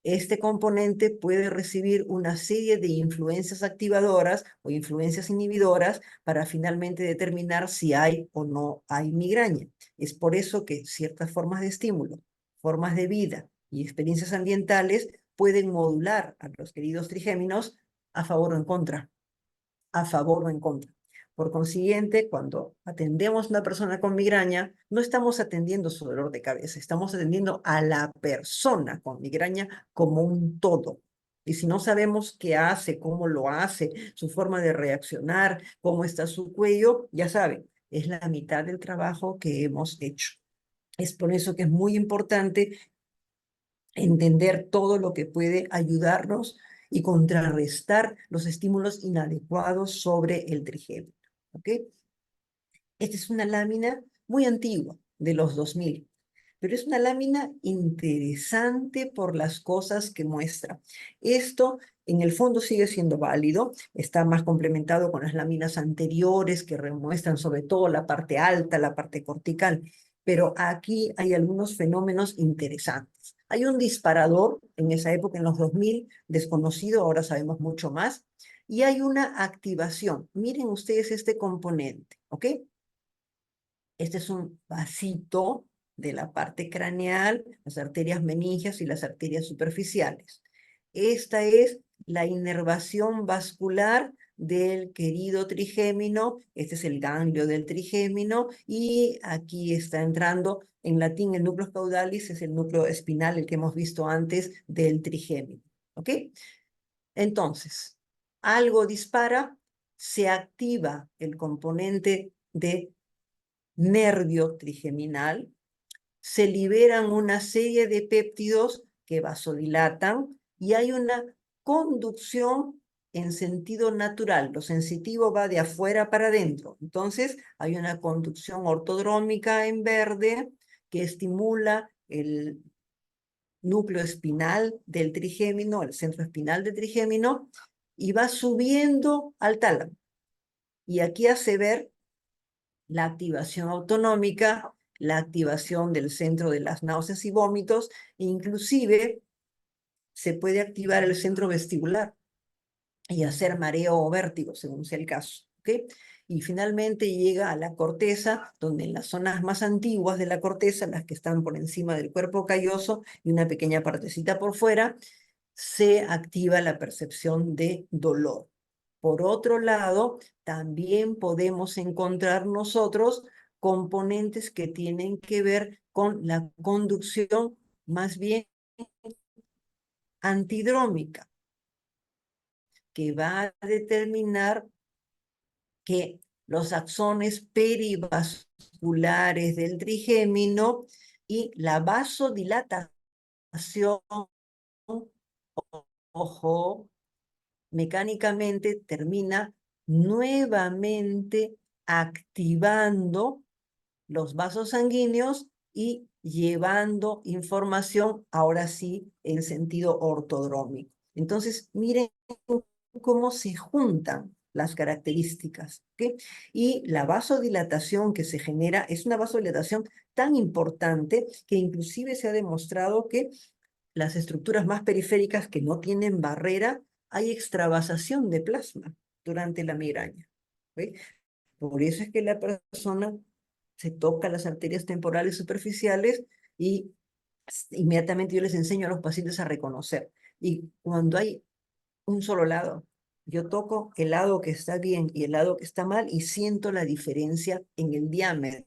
Este componente puede recibir una serie de influencias activadoras o influencias inhibidoras para finalmente determinar si hay o no hay migraña. Es por eso que ciertas formas de estímulo, formas de vida y experiencias ambientales pueden modular a los queridos trigéminos a favor o en contra, a favor o en contra. Por consiguiente, cuando atendemos a una persona con migraña, no estamos atendiendo su dolor de cabeza, estamos atendiendo a la persona con migraña como un todo. Y si no sabemos qué hace, cómo lo hace, su forma de reaccionar, cómo está su cuello, ya saben, es la mitad del trabajo que hemos hecho. Es por eso que es muy importante entender todo lo que puede ayudarnos y contrarrestar los estímulos inadecuados sobre el trigémino. ¿Ok? Esta es una lámina muy antigua, de los 2000, pero es una lámina interesante por las cosas que muestra. Esto en el fondo sigue siendo válido, está más complementado con las láminas anteriores que demuestran sobre todo la parte alta, la parte cortical, pero aquí hay algunos fenómenos interesantes. Hay un disparador en esa época, en los 2000, desconocido, ahora sabemos mucho más, y hay una activación. Miren ustedes este componente, ¿ok? Este es un vasito de la parte craneal, las arterias meningias y las arterias superficiales. Esta es la inervación vascular del querido trigémino. Este es el ganglio del trigémino y aquí está entrando, en latín, el núcleo caudalis, es el núcleo espinal, el que hemos visto antes del trigémino. ¿Ok? Entonces, algo dispara, se activa el componente de nervio trigeminal, se liberan una serie de péptidos que vasodilatan y hay una conducción en sentido natural. Lo sensitivo va de afuera para adentro. Entonces, hay una conducción ortodrómica en verde que estimula el núcleo espinal del trigémino, el centro espinal del trigémino, y va subiendo al tálamo. Y aquí hace ver la activación autonómica, la activación del centro de las náuseas y vómitos, e inclusive se puede activar el centro vestibular y hacer mareo o vértigo, según sea el caso. ¿Okay? Y finalmente llega a la corteza, donde en las zonas más antiguas de la corteza, las que están por encima del cuerpo calloso y una pequeña partecita por fuera, se activa la percepción de dolor. Por otro lado, también podemos encontrar nosotros componentes que tienen que ver con la conducción más bien antidrómica, que va a determinar que los axones perivasculares del trigémino y la vasodilatación, ojo, mecánicamente termina nuevamente activando los vasos sanguíneos y llevando información, ahora sí, en sentido ortodrómico. Entonces, miren cómo se juntan las características. ¿Okay? Y la vasodilatación que se genera es una vasodilatación tan importante que inclusive se ha demostrado que las estructuras más periféricas que no tienen barrera, hay extravasación de plasma durante la migraña. ¿Okay? Por eso es que la persona se toca las arterias temporales superficiales y inmediatamente yo les enseño a los pacientes a reconocer. Y cuando hay un solo lado, yo toco el lado que está bien y el lado que está mal y siento la diferencia en el diámetro.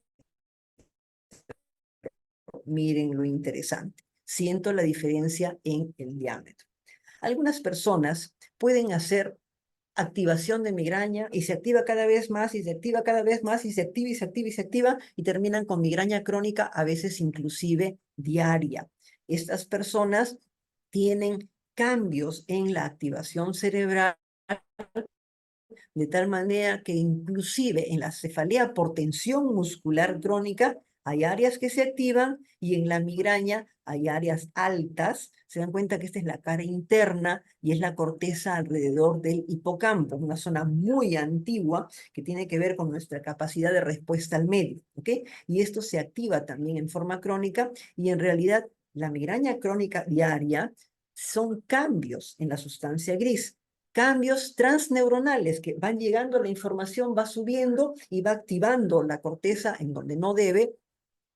Miren lo interesante. Siento la diferencia en el diámetro. Algunas personas pueden hacer activación de migraña y se activa cada vez más y se activa cada vez más y se activa y se activa y se activa y terminan con migraña crónica, a veces inclusive diaria. Estas personas tienen cambios en la activación cerebral, de tal manera que inclusive en la cefalea por tensión muscular crónica hay áreas que se activan y en la migraña hay áreas altas. Se dan cuenta que esta es la cara interna y es la corteza alrededor del hipocampo, una zona muy antigua que tiene que ver con nuestra capacidad de respuesta al medio, ¿ok? Y esto se activa también en forma crónica y en realidad la migraña crónica diaria son cambios en la sustancia gris, cambios transneuronales que van llegando, la información va subiendo y va activando la corteza en donde no debe,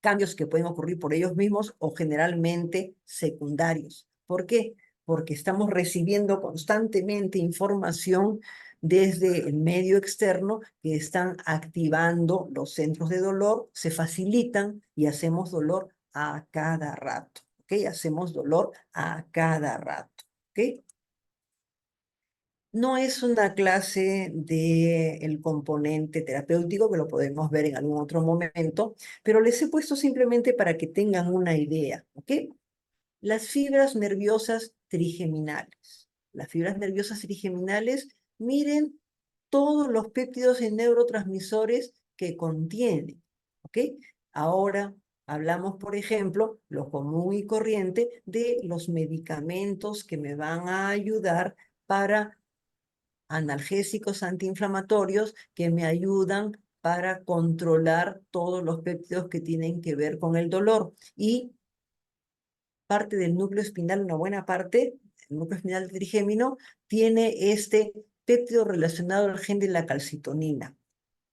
cambios que pueden ocurrir por ellos mismos o generalmente secundarios. ¿Por qué? Porque estamos recibiendo constantemente información desde el medio externo que están activando los centros de dolor, se facilitan y hacemos dolor a cada rato. ¿Ok? Hacemos dolor a cada rato. ¿Ok? No es una clase del componente terapéutico, que lo podemos ver en algún otro momento, pero les he puesto simplemente para que tengan una idea, ¿ok? Las fibras nerviosas trigeminales. Las fibras nerviosas trigeminales, miren todos los péptidos y neurotransmisores que contienen, ¿ok? Ahora hablamos, por ejemplo, lo común y corriente de los medicamentos que me van a ayudar para analgésicos antiinflamatorios que me ayudan para controlar todos los péptidos que tienen que ver con el dolor. Y parte del núcleo espinal, una buena parte, el núcleo espinal trigémino, tiene este péptido relacionado al gen de la calcitonina.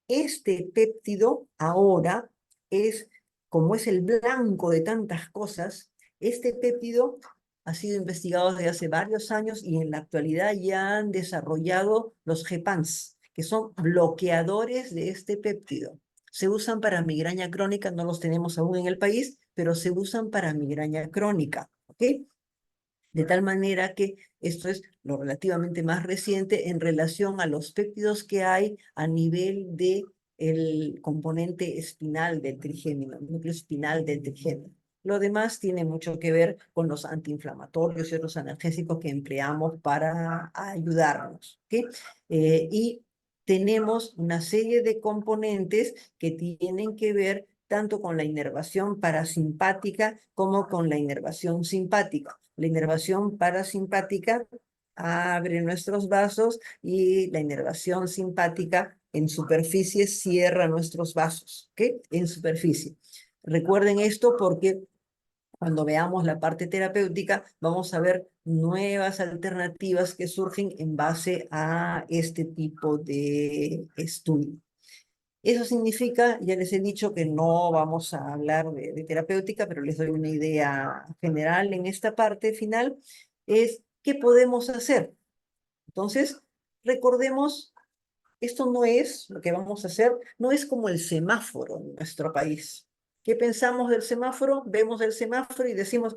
Este péptido ahora es, como es el blanco de tantas cosas, este péptido ha sido investigado desde hace varios años y en la actualidad ya han desarrollado los GPANs, que son bloqueadores de este péptido. Se usan para migraña crónica, no los tenemos aún en el país, pero se usan para migraña crónica, ¿ok? De tal manera que esto es lo relativamente más reciente en relación a los péptidos que hay a nivel de el componente espinal del trigémino, el núcleo espinal del trigémino. Lo demás tiene mucho que ver con los antiinflamatorios y otros analgésicos que empleamos para ayudarnos, ¿okay? Y tenemos una serie de componentes que tienen que ver tanto con la inervación parasimpática como con la inervación simpática. La inervación parasimpática abre nuestros vasos y la inervación simpática en superficie cierra nuestros vasos, ¿ok? En superficie. Recuerden esto porque cuando veamos la parte terapéutica vamos a ver nuevas alternativas que surgen en base a este tipo de estudio. Eso significa, ya les he dicho que no vamos a hablar de terapéutica, pero les doy una idea general en esta parte final, es qué podemos hacer. Entonces, recordemos, esto no es, lo que vamos a hacer, no es como el semáforo en nuestro país. ¿Qué pensamos del semáforo? Vemos el semáforo y decimos,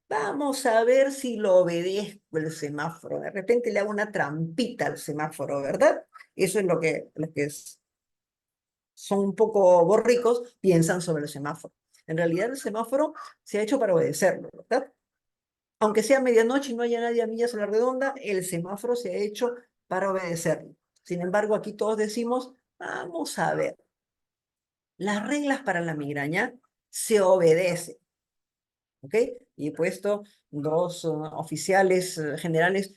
vamos a ver si lo obedezco el semáforo. De repente le hago una trampita al semáforo, ¿verdad? Eso es lo que es son un poco borricos, piensan sobre el semáforo. En realidad el semáforo se ha hecho para obedecerlo, ¿verdad? Aunque sea medianoche y no haya nadie a millas a la redonda, el semáforo se ha hecho para obedecerlo. Sin embargo, aquí todos decimos, vamos a ver, las reglas para la migraña se obedecen, ¿ok? Y he puesto dos oficiales generales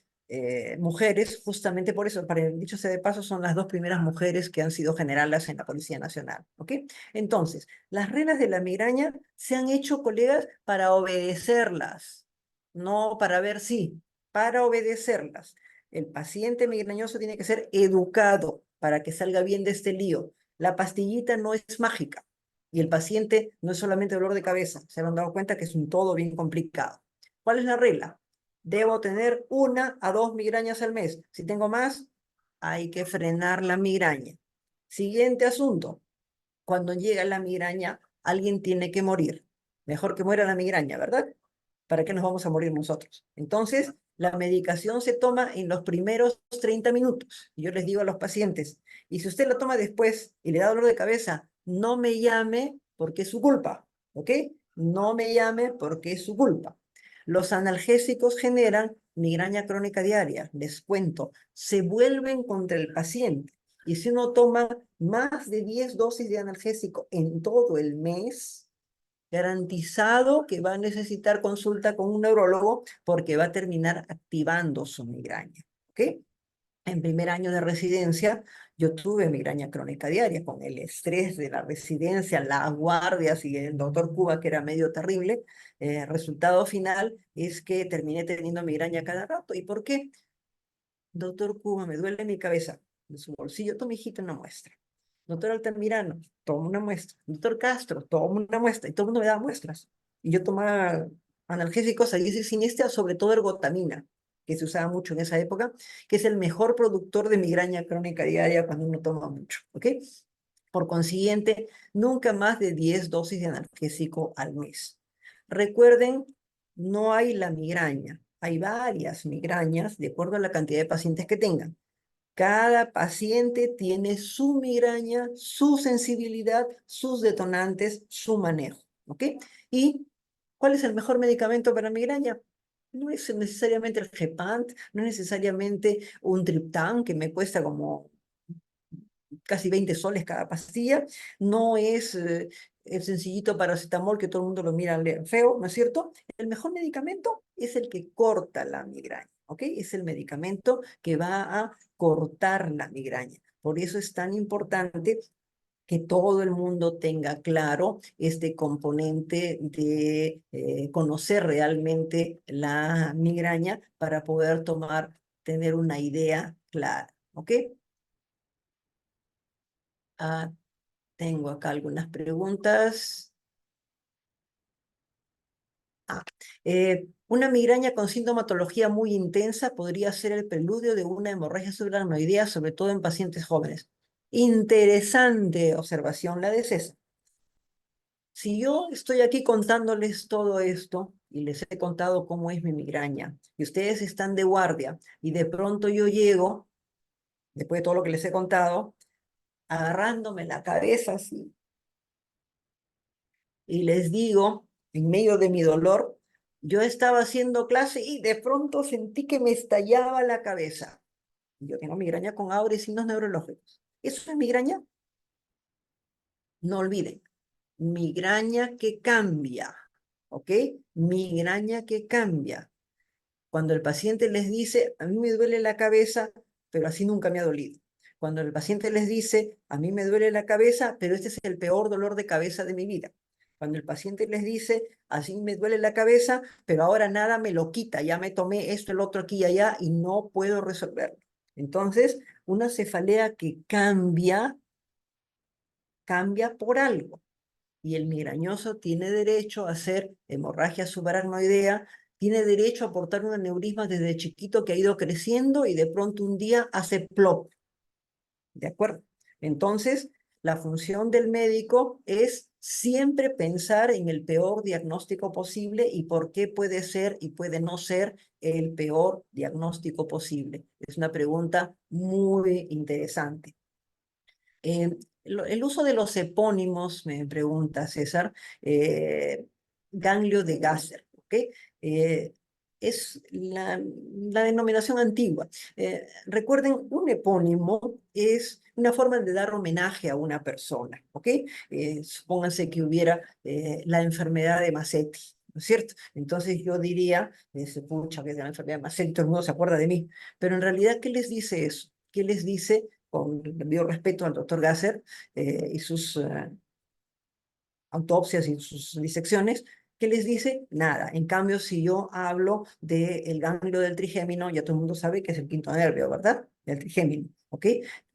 mujeres, justamente por eso, para el dicho sea de paso, son las dos primeras mujeres que han sido generales en la Policía Nacional, ¿ok? Entonces, las reglas de la migraña se han hecho, colegas, para obedecerlas, no para ver si, para obedecerlas. El paciente migrañoso tiene que ser educado para que salga bien de este lío. La pastillita no es mágica. Y el paciente no es solamente dolor de cabeza, se han dado cuenta que es un todo bien complicado. ¿Cuál es la regla? Debo tener 1 a 2 migrañas al mes. Si tengo más, hay que frenar la migraña. Siguiente asunto. Cuando llega la migraña, alguien tiene que morir. Mejor que muera la migraña, ¿verdad? ¿Para qué nos vamos a morir nosotros? Entonces, la medicación se toma en los primeros 30 minutos. Y yo les digo a los pacientes, y si usted la toma después y le da dolor de cabeza, no me llame porque es su culpa, ¿ok? No me llame porque es su culpa. Los analgésicos generan migraña crónica diaria, les cuento, se vuelven contra el paciente. Y si uno toma más de 10 dosis de analgésico en todo el mes, garantizado que va a necesitar consulta con un neurólogo porque va a terminar activando su migraña. ¿Ok? En primer año de residencia, yo tuve migraña crónica diaria con el estrés de la residencia, las guardias y el doctor Cuba, que era medio terrible. Resultado final es que terminé teniendo migraña cada rato. ¿Y por qué? Doctor Cuba, me duele mi cabeza. De su bolsillo, toma, hijita, una muestra. Doctor Altamirano, toma una muestra. Doctor Castro, toma una muestra. Y todo el mundo me daba muestras. Y yo tomaba analgésicos a diestra y siniestra, sobre todo ergotamina, que se usaba mucho en esa época, que es el mejor productor de migraña crónica diaria cuando uno toma mucho. ¿Ok? Por consiguiente, nunca más de 10 dosis de analgésico al mes. Recuerden, no hay la migraña. Hay varias migrañas de acuerdo a la cantidad de pacientes que tengan. Cada paciente tiene su migraña, su sensibilidad, sus detonantes, su manejo. ¿Ok? ¿Y cuál es el mejor medicamento para migraña? No es necesariamente el Gepant, no es necesariamente un triptán que me cuesta como casi 20 soles cada pastilla, no es el sencillito paracetamol que todo el mundo lo mira feo, ¿no es cierto? El mejor medicamento es el que corta la migraña, ¿ok? Es el medicamento que va a cortar la migraña. Por eso es tan importante que todo el mundo tenga claro este componente de conocer realmente la migraña para poder tener una idea clara, ¿ok? Ah, tengo acá algunas preguntas. Una migraña con sintomatología muy intensa podría ser el preludio de una hemorragia subaracnoidea, sobre todo en pacientes jóvenes. Interesante observación la de César. Si yo estoy aquí contándoles todo esto y les he contado cómo es mi migraña, y ustedes están de guardia, y de pronto yo llego, después de todo lo que les he contado, agarrándome la cabeza así, y les digo, en medio de mi dolor, yo estaba haciendo clase y de pronto sentí que me estallaba la cabeza. Yo tengo migraña con aura y signos neurológicos. ¿Eso es migraña? No olviden, migraña que cambia, ¿ok? Migraña que cambia. Cuando el paciente les dice, a mí me duele la cabeza, pero así nunca me ha dolido. Cuando el paciente les dice, a mí me duele la cabeza, pero este es el peor dolor de cabeza de mi vida. Cuando el paciente les dice, así me duele la cabeza, pero ahora nada me lo quita, ya me tomé esto, el otro aquí y allá y no puedo resolverlo. Entonces, una cefalea que cambia, cambia por algo y el migrañoso tiene derecho a hacer hemorragia subaracnoidea, tiene derecho a portar un aneurisma desde chiquito que ha ido creciendo y de pronto un día hace plop, ¿de acuerdo? Entonces, la función del médico es siempre pensar en el peor diagnóstico posible y por qué puede ser y puede no ser el peor diagnóstico posible. Es una pregunta muy interesante. El uso de los epónimos, me pregunta César, eh, ganglio de Gasser, ¿ok? Eh, es la denominación antigua. Recuerden, un epónimo es una forma de dar homenaje a una persona, ¿ok? Supónganse que hubiera la enfermedad de Macetti, ¿no es cierto? Entonces yo diría, se pucha, que es la enfermedad de Macetti, todo el mundo se acuerda de mí, pero en realidad, ¿qué les dice eso? ¿Qué les dice? Con el debido respeto al doctor Gasser y sus autopsias y sus disecciones, ¿qué les dice? Nada. En cambio, si yo hablo del ganglio del trigémino, ya todo el mundo sabe que es el quinto nervio, ¿verdad? Del trigémino, ¿ok?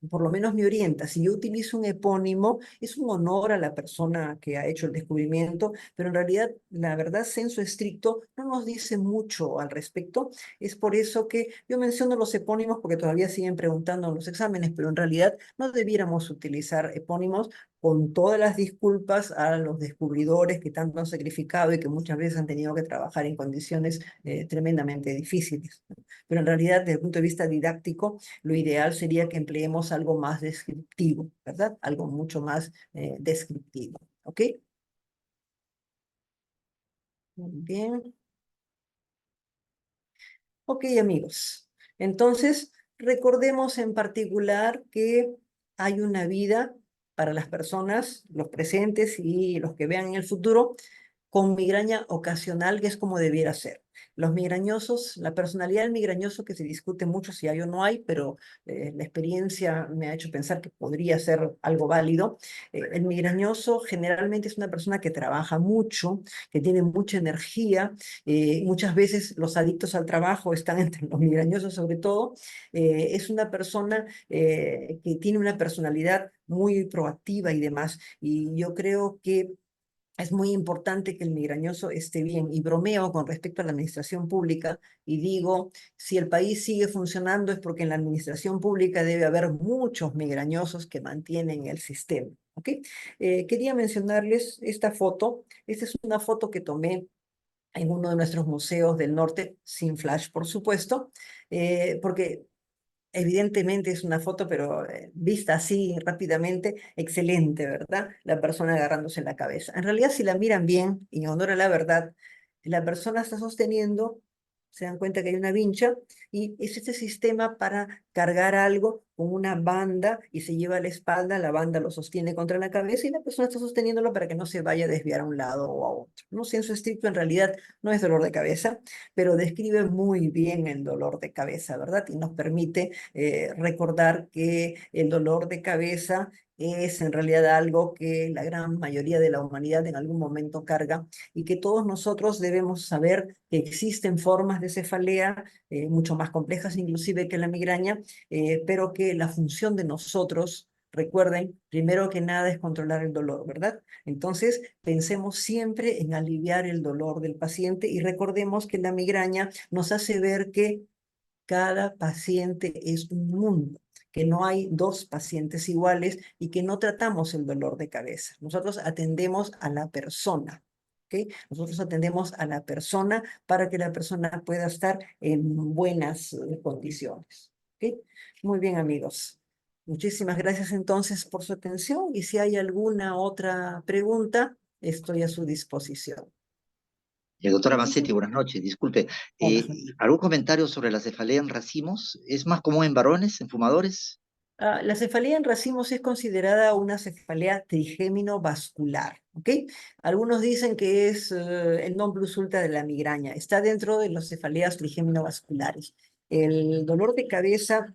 Por lo menos me orienta. Si yo utilizo un epónimo, es un honor a la persona que ha hecho el descubrimiento, pero en realidad, la verdad, sensu estricto, no nos dice mucho al respecto. Es por eso que yo menciono los epónimos, porque todavía siguen preguntando en los exámenes, pero en realidad no debiéramos utilizar epónimos con todas las disculpas a los descubridores que tanto han sacrificado y que muchas veces han tenido que trabajar en condiciones tremendamente difíciles. Pero en realidad, desde el punto de vista didáctico, lo ideal sería que empleemos algo más descriptivo, ¿verdad? Algo mucho más descriptivo, ¿ok? Muy bien. Ok, amigos. Entonces, recordemos en particular que hay una vida para las personas, los presentes y los que vean en el futuro, con migraña ocasional, que es como debiera ser. Los migrañosos, la personalidad del migrañoso que se discute mucho si hay o no hay, pero la experiencia me ha hecho pensar que podría ser algo válido. El migrañoso generalmente es una persona que trabaja mucho, que tiene mucha energía. Muchas veces los adictos al trabajo están entre los migrañosos sobre todo. Es una persona que tiene una personalidad muy proactiva y demás. Y yo creo que es muy importante que el migrañoso esté bien. Y bromeo con respecto a la administración pública y digo, si el país sigue funcionando es porque en la administración pública debe haber muchos migrañosos que mantienen el sistema. ¿Ok? Quería mencionarles esta foto. Esta es una foto que tomé en uno de nuestros museos del norte, sin flash, por supuesto, porque evidentemente es una foto, pero vista así rápidamente, excelente, ¿verdad? La persona agarrándose la cabeza. En realidad, si la miran bien, y en honor a la verdad, la persona está sosteniendo, se dan cuenta que hay una vincha, y es este sistema para cargar algo con una banda y se lleva a la espalda, la banda lo sostiene contra la cabeza y la persona está sosteniéndolo para que no se vaya a desviar a un lado o a otro. No sé, en su estricto, en realidad no es dolor de cabeza, pero describe muy bien el dolor de cabeza, ¿verdad? Y nos permite recordar que el dolor de cabeza es en realidad algo que la gran mayoría de la humanidad en algún momento carga y que todos nosotros debemos saber que existen formas de cefalea mucho más complejas inclusive que la migraña, pero que la función de nosotros, recuerden, primero que nada es controlar el dolor, ¿verdad? Entonces, pensemos siempre en aliviar el dolor del paciente y recordemos que la migraña nos hace ver que cada paciente es un mundo, que no hay dos pacientes iguales y que no tratamos el dolor de cabeza. Nosotros atendemos a la persona. ¿Okay? Nosotros atendemos a la persona para que la persona pueda estar en buenas condiciones. ¿Okay? Muy bien, amigos. Muchísimas gracias entonces por su atención y si hay alguna otra pregunta, estoy a su disposición. Doctora Macetti, buenas noches. Disculpe, Hola. ¿algún comentario sobre la cefalea en racimos? ¿Es más común en varones, en fumadores? La cefalea en racimos es considerada una cefalea trigémino vascular, ¿ok? Algunos dicen que es el non plus ultra de la migraña. Está dentro de las cefaleas trigémino vasculares. El dolor de cabeza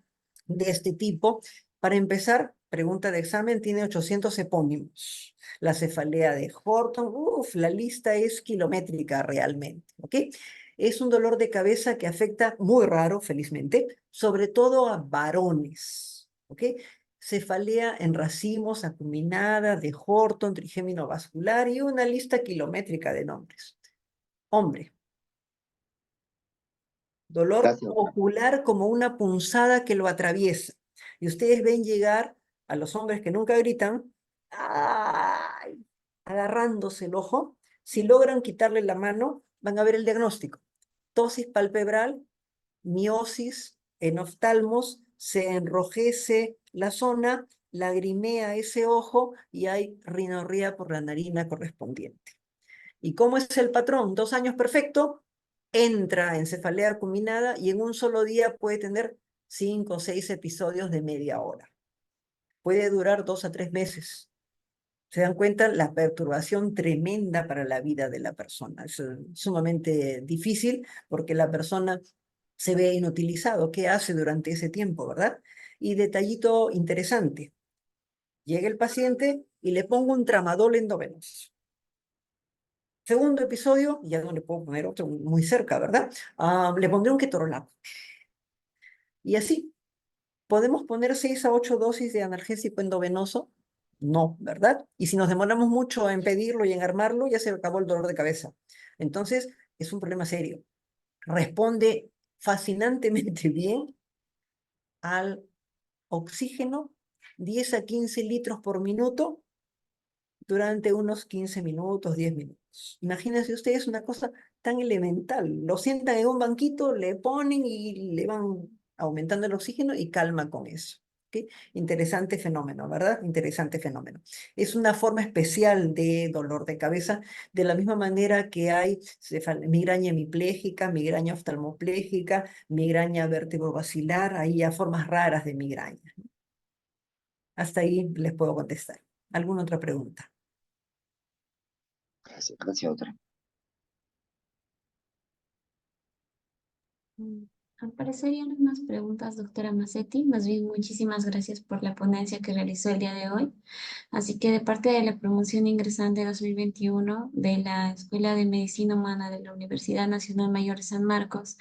de este tipo, para empezar, pregunta de examen, tiene 800 epónimos. La cefalea de Horton, la lista es kilométrica realmente, ¿ok? Es un dolor de cabeza que afecta, muy raro, felizmente, sobre todo a varones. ¿Ok? Cefalea en racimos, acuminada, de Horton, trigémino vascular y una lista kilométrica de nombres. Hombre, dolor Gracias, doctora. ocular como una punzada que lo atraviesa. Y ustedes ven llegar a los hombres que nunca gritan, ¡ay! Agarrándose el ojo. Si logran quitarle la mano, van a ver el diagnóstico. Tosis palpebral, miosis en oftalmos, se enrojece la zona, lagrimea ese ojo y hay rinorrea por la narina correspondiente. ¿Y cómo es el patrón? 2 años perfecto, entra en cefalea acuminada y en un solo día puede tener 5 o 6 episodios de media hora. Puede durar 2 a 3 meses. ¿Se dan cuenta? La perturbación tremenda para la vida de la persona. Es sumamente difícil porque la persona se ve inutilizado. ¿Qué hace durante ese tiempo, verdad? Y detallito interesante. Llega el paciente y le pongo un tramadol endovenoso. Segundo episodio, ya no le puedo poner otro muy cerca, ¿verdad? Le pondré un ketorolaco. Y así, ¿podemos poner 6 a 8 dosis de analgésico endovenoso? No, ¿verdad? Y si nos demoramos mucho en pedirlo y en armarlo, ya se acabó el dolor de cabeza. Entonces, es un problema serio. Responde fascinantemente bien al oxígeno, 10 a 15 litros por minuto durante unos 15 minutos, 10 minutos. Imagínense ustedes una cosa tan elemental. Lo sientan en un banquito, le ponen y le van aumentando el oxígeno y calma con eso. ¿Ok? ¿ok? Interesante fenómeno, ¿verdad? Interesante fenómeno. Es una forma especial de dolor de cabeza, de la misma manera que hay migraña hemipléjica, migraña oftalmopléjica, migraña vertebrovascular, hay ya formas raras de migraña. Hasta ahí les puedo contestar. ¿Alguna otra pregunta? Gracias, doctora. Al parecer ya no hay más preguntas, doctora Macetti. Más bien, muchísimas gracias por la ponencia que realizó el día de hoy. Así que de parte de la promoción ingresante 2021 de la Escuela de Medicina Humana de la Universidad Nacional Mayor de San Marcos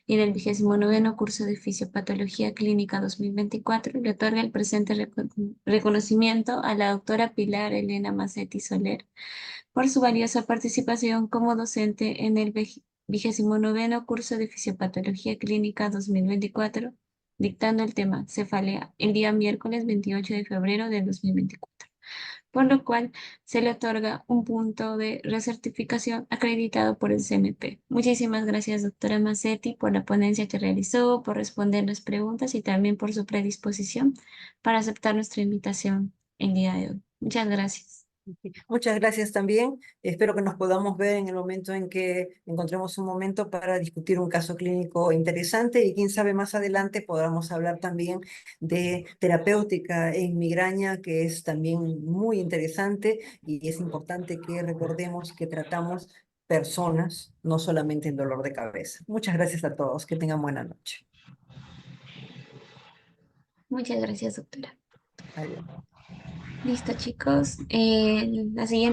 y del 29º curso de Fisiopatología Clínica 2024, le otorga el presente reconocimiento a la doctora Pilar Elena Macetti Soler por su valiosa participación como docente en el 29º curso de Fisiopatología Clínica 2024, dictando el tema cefalea el día miércoles 28 de febrero de 2024, por lo cual se le otorga un punto de recertificación acreditado por el CNP. Muchísimas gracias, doctora Macetti, por la ponencia que realizó, por responder las preguntas y también por su predisposición para aceptar nuestra invitación el día de hoy. Muchas gracias. Muchas gracias también. Espero que nos podamos ver en el momento en que encontremos un momento para discutir un caso clínico interesante y quién sabe más adelante podamos hablar también de terapéutica en migraña, que es también muy interesante y es importante que recordemos que tratamos personas, no solamente en dolor de cabeza. Muchas gracias a todos. Que tengan buena noche. Muchas gracias, doctora. Adiós. Listo, chicos. La siguiente